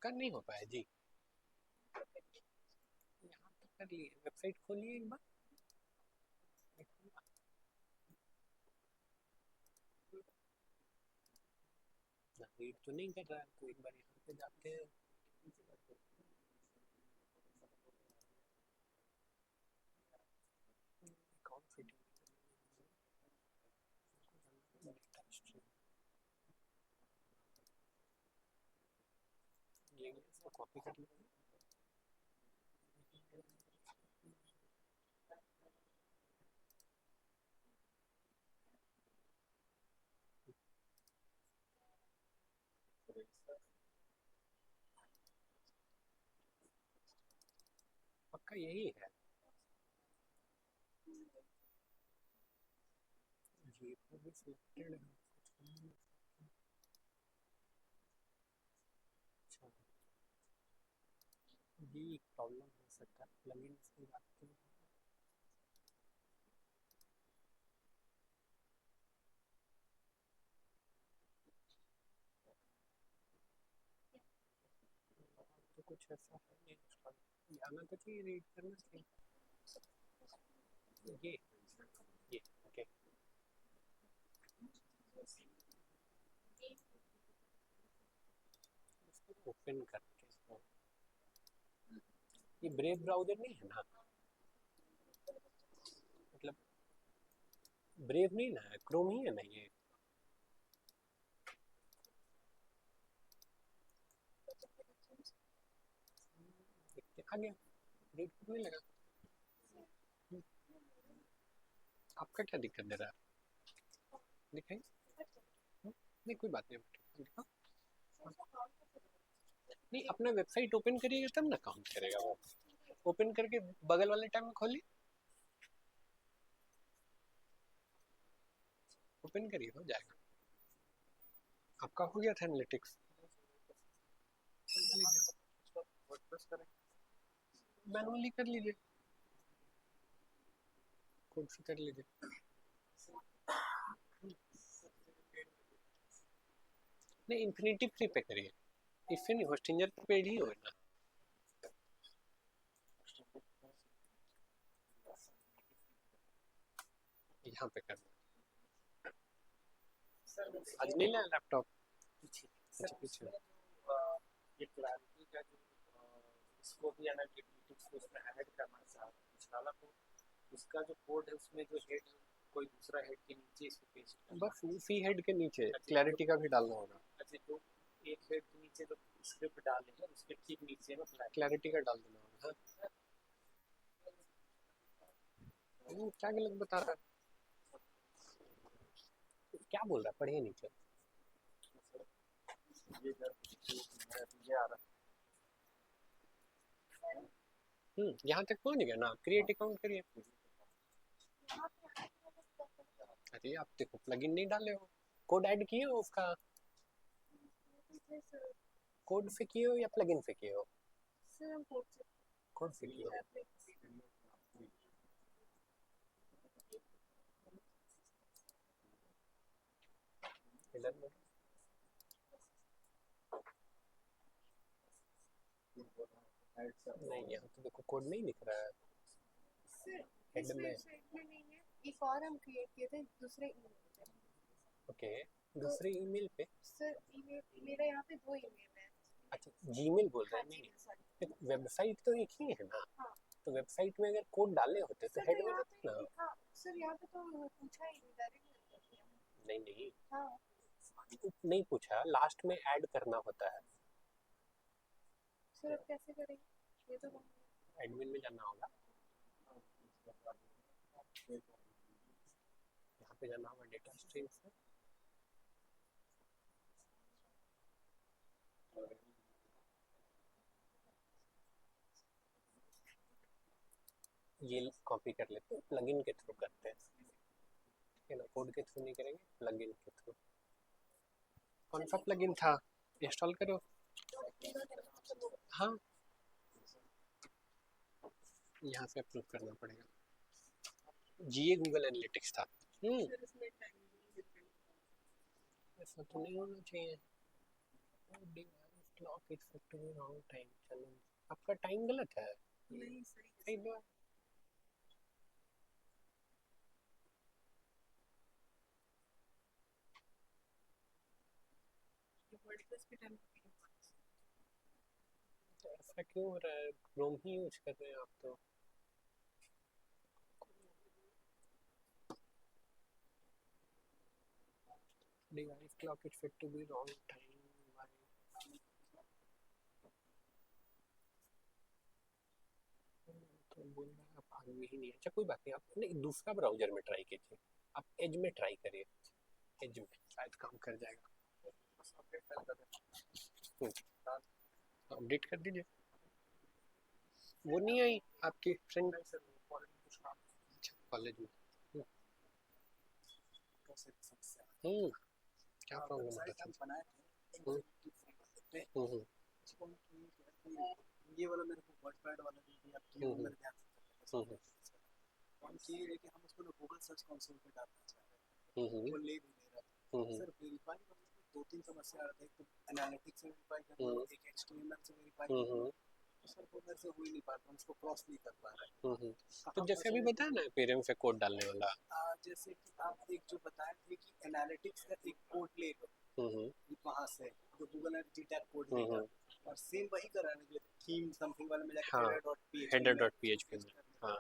कर नहीं हो पाया जी, यहाँ तो कर लिए, वेबसाइट खोलिए एक बार, रीड तो नहीं कर रहा है तो एक बार यहाँ पे जाते हैं, अकाउंट फिटिंग डेटा स्ट्रीम, ये इसको कॉपी कर लेंगे, पक्का यही है, ये भी सिलेक्टेड है, अच्छा ये एक प्रॉब्लम हो सकता है प्लगइन की बात की, तो कुछ ऐसा है नहीं उसका, आना तो चाहिए, रीड करना चाहिए, ये ओके, ओपन करके इसको, ये ब्रेव ब्राउजर नहीं है ना, मतलब ब्रेव नहीं ना है, क्रोम ही है ना ये, देखते आ गया, रीड करने लगा, आपका क्या दिक्कत दे रहा है, दिखाई, नहीं कोई बात नहीं, दिखाओ, नहीं अपना वेबसाइट ओपन करिएगा तब ना काउंट करेगा वो, ओपन करके बगल वाले टैब में खोलिए, ओपन करिए हो जाएगा, आपका हो गया था एनालिटिक्स, मैनुअली कर लीजिए, खुद से कर लीजिए, नहीं इन्फिनिटी फ्री पे करिए, इससे नहीं होस्टिंजर पे ही हो ना, यहाँ पे करना, आज नहीं लाया लैपटॉप? पीछे अच्छा पीछे। ये क्लैरिटी का जो इसको भी एनालिटिक्स को उसमें ऐड करना कुछ डाला तो उसका जो कोड है उसमें जो हेड कोई दूसरा हेड के नीचे इसको पेस्ट करना बस उसी हेड के नीचे क्लैरिटी का भी डालना होगा। अच्छा जो एक हेड के नीचे जो स्क्रिप्ट डालेंगे उसके ठीक नीचे में क्लैरिटी का डाल देना होगा। क्या गलत बता रहा है? क्या बोल रहा है? पढ़िए नीचे। ये आ रहा यहाँ तक पहुँच गया ना? क्रिएट अकाउंट करिए। अरे आप देखो प्लगइन नहीं डाले हो, कोड ऐड किए हो उसका? कोड से किए हो या प्लगइन से किए हो? कोड से किए हो। नहीं यहाँ तो देखो कोड नहीं दिख रहा है हेड में। एक और हम क्रिएट किए थे दूसरे ईमेल पे। ओके दूसरे ईमेल पे? सर ईमेल मेरा यहाँ पे 2 ईमेल है। अच्छा जीमेल बोल रहे हैं? नहीं वेबसाइट तो एक ही है ना। हाँ। तो वेबसाइट में अगर कोड डाले होते तो हेड में रहते ना। हाँ सर यहाँ पे तो पूछा ही नहीं, डायरेक्ट नहीं नहीं हाँ नहीं पूछा, लास्ट में ऐड करना होता है। सर अब कैसे करेंगे ये तो एडमिन में जाना होगा, यहाँ पे जाना होगा डेटा स्ट्रीम्स में। ये कॉपी कर लेते हैं, प्लगइन के थ्रू करते हैं, ठीक है ना? कोड के थ्रू नहीं करेंगे, प्लगइन के थ्रू। कौन सा प्लगइन था? इंस्टॉल करो। हाँ यहाँ से अप्रूव करना पड़ेगा। जीए गूगल एनालिटिक्स था। ऐसा तो नहीं होना चाहिए। Clock is set to be wrong time. चलो आपका टाइम गलत है। नहीं सही बात। ऐसा क्यों हो रहा है? क्रोम ही यूज कर रहे हैं आप तो। Device clock is set to be wrong time. तो बोल रहा है आप आगे ही नहीं। अच्छा कोई बात नहीं, आप नहीं दूसरा ब्राउजर में ट्राई कीजिए, आप एज में ट्राई करिए, एज में शायद काम कर जाएगा। अपडेट कर दीजिए। वो नहीं आई आपकी फ्रेंड? अच्छा कॉलेज में। क्या प्रॉब्लम है? ये वाला मेरे को वर्डपैड वाला जो भी आप किए मेरे ध्यान से हम किए लेकिन हम उसको गूगल सर्च कंसोल पे डालना चाह रहे हैं, वो ले भी नहीं रहा सर। वेरीफाई मतलब 2-3 समस्या आ रही है, तो एनालिटिक्स से वेरीफाई करना, एक एचटीएमएल से वेरीफाई करना, तो सर वो मेरे से हो ही नहीं पाता, हम उसको क्रॉस नहीं कर पा रहे हैं। तो जैसे अभी बताया ना पेरेंट से कोड डालने वाला, जैसे कि आप एक जो बताए थे कि एनालिटिक्स का एक कोड ले लो वहाँ से जो गूगल एनालिटिक्स टैग कोड लेगा और सेम वही कराने जो थीम समथिंग वाले में जाके header.php में। हाँ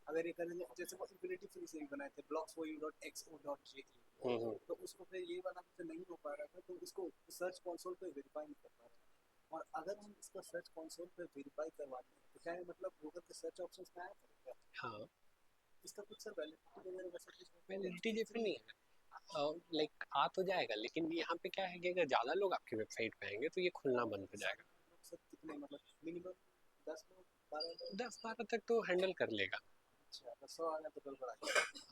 अगर ये करेंगे जैसे वो इंफिनिटी फ्री से बनाए थे blocks4u.xo.je, तो उसको फिर ये वाला मुझसे नहीं हो पा रहा था, तो इसको सर्च कंसोल पे वेरीफाई नहीं कर पा रहा था। और अगर हम इसका सर्च कंसोल पे वेरीफाई करवाते हैं तो क्या है मतलब गूगल के सर्च ऑप्शंस में आया करेगा? हाँ इसका कुछ सर वैलिडिटी वगैरह वैसा कुछ वैलिडिटी जैसे नहीं है, लाइक आ तो जाएगा, लेकिन यहाँ पे क्या है कि अगर ज़्यादा लोग आपकी वेबसाइट पे आएंगे तो ये खुलना बंद हो जाएगा। सर कितने मतलब मिनिमम 10 लोग 12 लोग? 10-12 तक तो हैंडल कर लेगा। अच्छा 100 आ गया तो गड़बड़ा।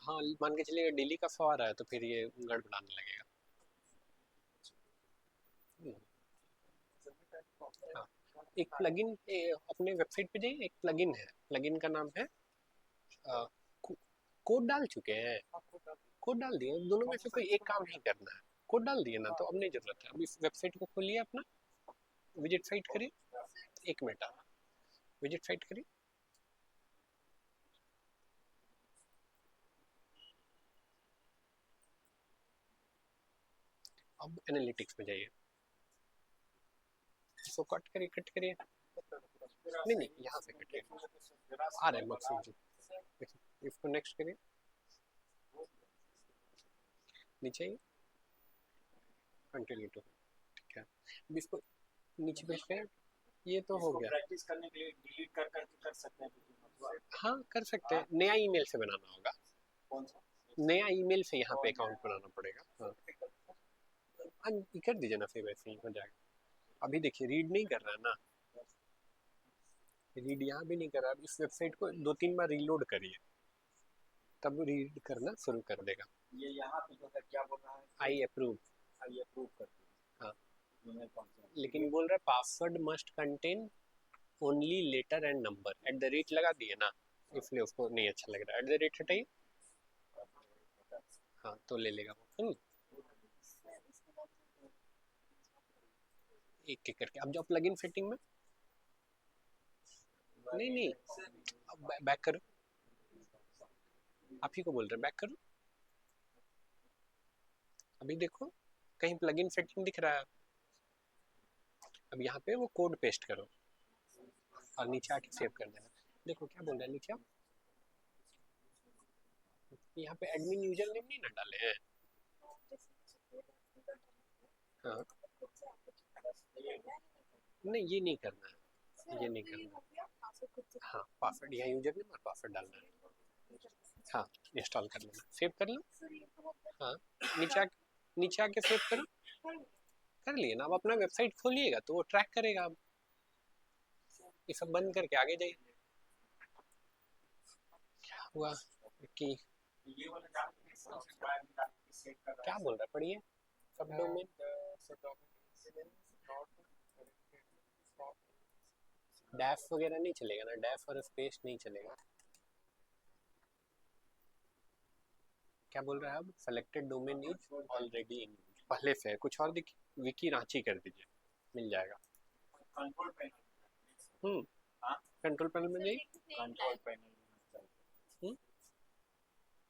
हाँ मान के चलिए डेली का 100 आ रहा है तो फिर ये गड़बड़ाने लगेगा। हाँ एक प्लगइन अपने वेबसाइट पे जाइए, एक प्लगइन है, प्लगइन का नाम है कोड डाल चुके हैं, कोड डाल दिए, दोनों में से कोई एक काम ही करना है। कोड डाल दिए ना तो अब नहीं जरूरत है। अभी वेबसाइट को खोलिए अपना, विजिट साइट करिए, 1 मिनट विजिट साइट करिए। अब एनालिटिक्स पे जाइए, इसको कट करिए, नहीं नहीं यहाँ से कटिए, आ रहा है मकसूद जी, देखिए इसको नेक्स्ट करिए, नीचे आइए, कंटिन्यू टू, ठीक है, अब इसको नीचे भेजते हैं, ये तो हो गया। प्रैक्टिस करने के लिए डिलीट कर सकते हैं, हाँ कर सकते हैं, नया ईमेल से बनाना होगा, कौन सा नया ईमेल से यहाँ पे अकाउंट बनाना पड़ेगा। हाँ कर दीजिए ना, फिर वैसे ही हो जाएगा। अभी देखिए रीड नहीं कर रहा है ना, रीड यहाँ भी नहीं कर रहा, इस वेबसाइट को 2-3 बार रीलोड करिए तब रीड करना शुरू कर देगा। ये यहाँ पे जो है क्या बोल रहा है, आई अप्रूव कर दिया। हाँ ईमेल कौन सा, लेकिन बोल रहा है password must contain only letter and number, at the rate लगा दिए ना, इसलिए उसको नहीं अच्छा लग रहा है, एट द रेट हटाइए, हाँ तो ले लेगा वो। एक एक करके अब जाओ प्लगइन सेटिंग में, नहीं अब बैक करो, आप ही को बोल रहे हैं बैक करो, अभी देखो कहीं प्लगइन सेटिंग दिख रहा है, अब यहाँ पे वो कोड पेस्ट करो और नीचे आके सेव कर देना। देखो क्या बोल रहा है नीचे, यहाँ पे एडमिन यूजर नेम नहीं ना डाले हैं, हाँ नहीं ये नहीं करना है, ये नहीं करना है, हाँ पासवर्ड यहाँ यूजर नेम और पासवर्ड डालना है, हाँ इंस्टॉल कर लेना, सेव कर लो, हाँ नीचे आके सेव करो, कर लिए ना, अब अपना वेबसाइट खोलिएगा तो वो ट्रैक करेगा, अब ये सब बंद करके आगे जाइए। क्या हुआ कि क्या बोल रहा है पढ़िए, सब डोमेन डैफ वगैरह नहीं चलेगा ना, डैफ और स्पेस नहीं चलेगा, क्या बोल रहा है अब, selected domain is already in use, पहले से है, कुछ और देखिए, विकी रांची कर दीजिए, मिल जाएगा। कंट्रोल पैनल, कंट्रोल पैनल में जाइए, कंट्रोल पैनल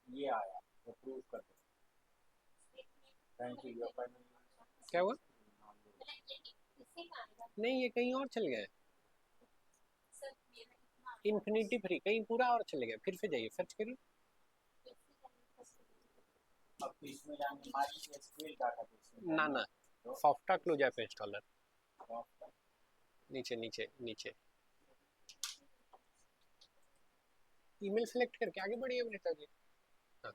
ये आया, अप्रूव कर दो, थैंक यू योर पैनल, क्या हुआ, नहीं ये कहीं और चल गया है, इन्फिनिटी फ्री कहीं पूरा और चले गया, फिर से जाइए सर्च करिए, अब तो इसमें जाने माई एसक्यूएल डाटा ना सॉफ्टा क्लोज ऐप इंस्टॉलर, नीचे ईमेल सेलेक्ट करके आगे बढ़िए अमृता जी, हाँ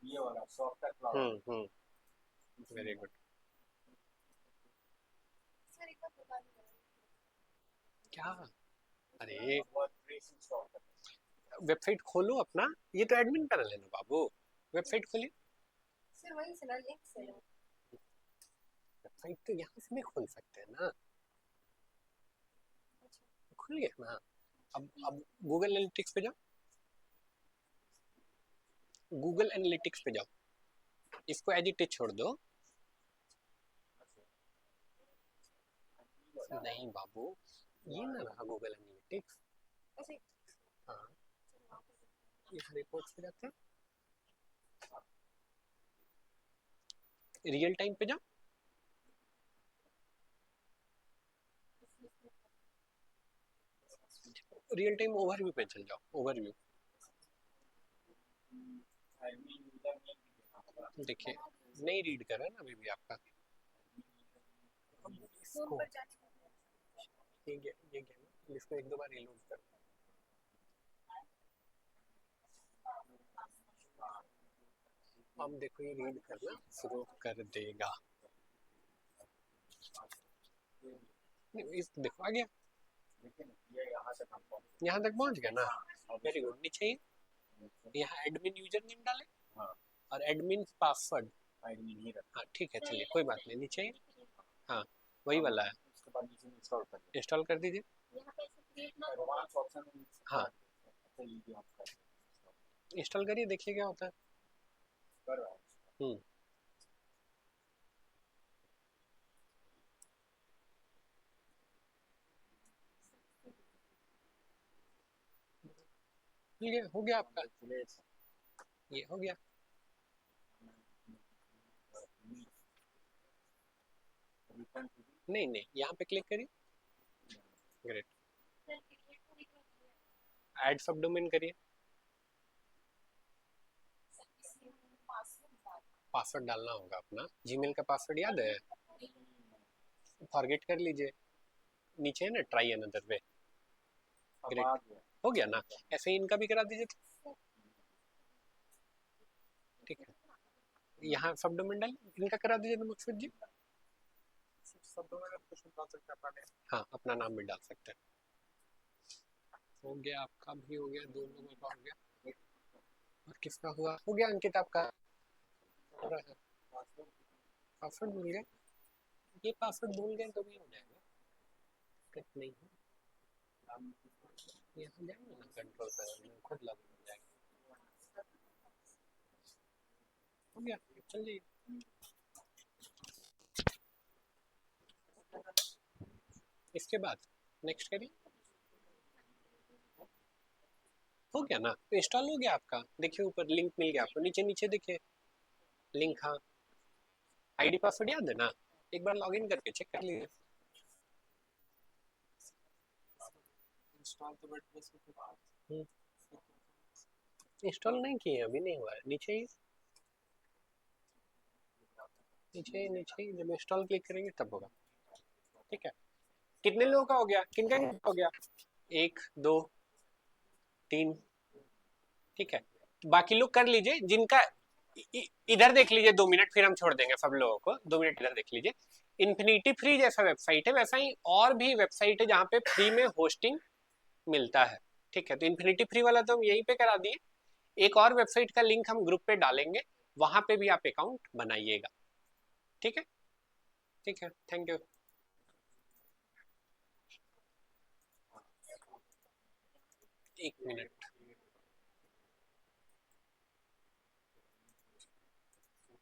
ये वाला सॉफ्टवेयर क्लाउड, वेरी गुड, क्या, अरे वेबसाइट खोलो अपना, ये तो एडमिन पैनल है ना बाबू, वेबसाइट खोलिए, सर वहीं से ना लिंक से ना, वेबसाइट तो यहाँ से भी खोल सकते हैं ना, खुल गया ना, अब गूगल एनालिटिक्स पे जाओ, गूगल एनालिटिक्स पे जाओ, इसको एज इट इज छोड़ दो, नहीं बाबू ये ना रहा गूगल एनालिटिक्स, हाँ यहाँ रिपोर्ट्स पे जाते हैं, रियल टाइम पे जाओ, रियल टाइम ओवरव्यू पे चल जाओ, ओवरव्यू देखिए नहीं रीड कर रहा है ना अभी भी आपका, इसको ये गया ना, इसको 1-2 बार रीलोड कर, अब देखो ये रीड करना शुरू कर देगा, नहीं इस देखो आ गया, यहाँ तक पहुँच गया ना, वेरी गुड, नीचे यहाँ एडमिन यूजर नेम डाले और एडमिन पासवर्ड, हाँ ठीक है चलिए कोई बात नहीं, नीचे हाँ वही वाला है, इंस्टॉल कर दीजिए, हाँ इंस्टॉल करिए देखिए क्या होता है, ये हो गया आपका, ये हो गया, नहीं नहीं, यहाँ पे क्लिक करिए, ग्रेट, ऐड सब डोमेन करिए, पासवर्ड डालना होगा अपना, जीमेल का पासवर्ड याद है, फॉरगेट कर लीजिए, नीचे है ना ट्राई अनदर वे, ग्रेट, हो गया ना, ऐसे ही इनका भी करा दीजिए, ठीक है, यहाँ सब डोमेन डाल, इनका करा दीजिए तो मकसूद जी, सब डोमेन आप कुछ डाल सकते हैं अपना name। हाँ अपना नाम भी डाल सकते हैं, हो गया आपका भी, हो गया, दो लोगों का हो गया, और किसका हुआ, हो गया अंकित आपका, हो रहा है, पासवर्ड भूल गए, ये पासवर्ड भूल गए तो भी हो जाएगा, दिक्कत नहीं है, यहाँ जाएंगे ना कंट्रोल पर, खुद लॉगिन हो जाएगा, हो गया, चल जाइए, इसके बाद नेक्स्ट करिए, हो गया ना, तो इंस्टॉल हो गया आपका, देखिए ऊपर लिंक मिल गया आपको, नीचे नीचे देखिए लिंक, हाँ आईडी पासवर्ड याद है ना, एक बार लॉगिन करके चेक कर लीजिए, इंस्टॉल तो वर्डप्रेस के बाद इंस्टॉल नहीं किए, अभी नहीं हुआ है, नीचे ही नीचे ही जब इंस्टॉल क्लिक करेंगे तब होगा, ठीक है, कितने लोगों का हो गया, किनका हो गया, 1 2 3, ठीक है, बाकी लोग कर लीजिए, जिनका इधर देख लीजिए 2 मिनट, फिर हम छोड़ देंगे सब लोगों को, 2 मिनट इधर देख लीजिए, इन्फिनिटी फ्री जैसा वेबसाइट है, वैसा ही और भी वेबसाइट है जहाँ पे फ्री में होस्टिंग मिलता है, ठीक है, तो इन्फिनिटी फ्री वाला तो हम यहीं पे करा दिए, एक और वेबसाइट का लिंक हम ग्रुप पे डालेंगे, वहां पे भी आप अकाउंट बनाइएगा, ठीक है, ठीक है, thank you, 1 minute,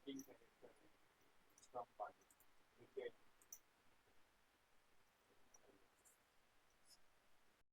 shooting character from Bali.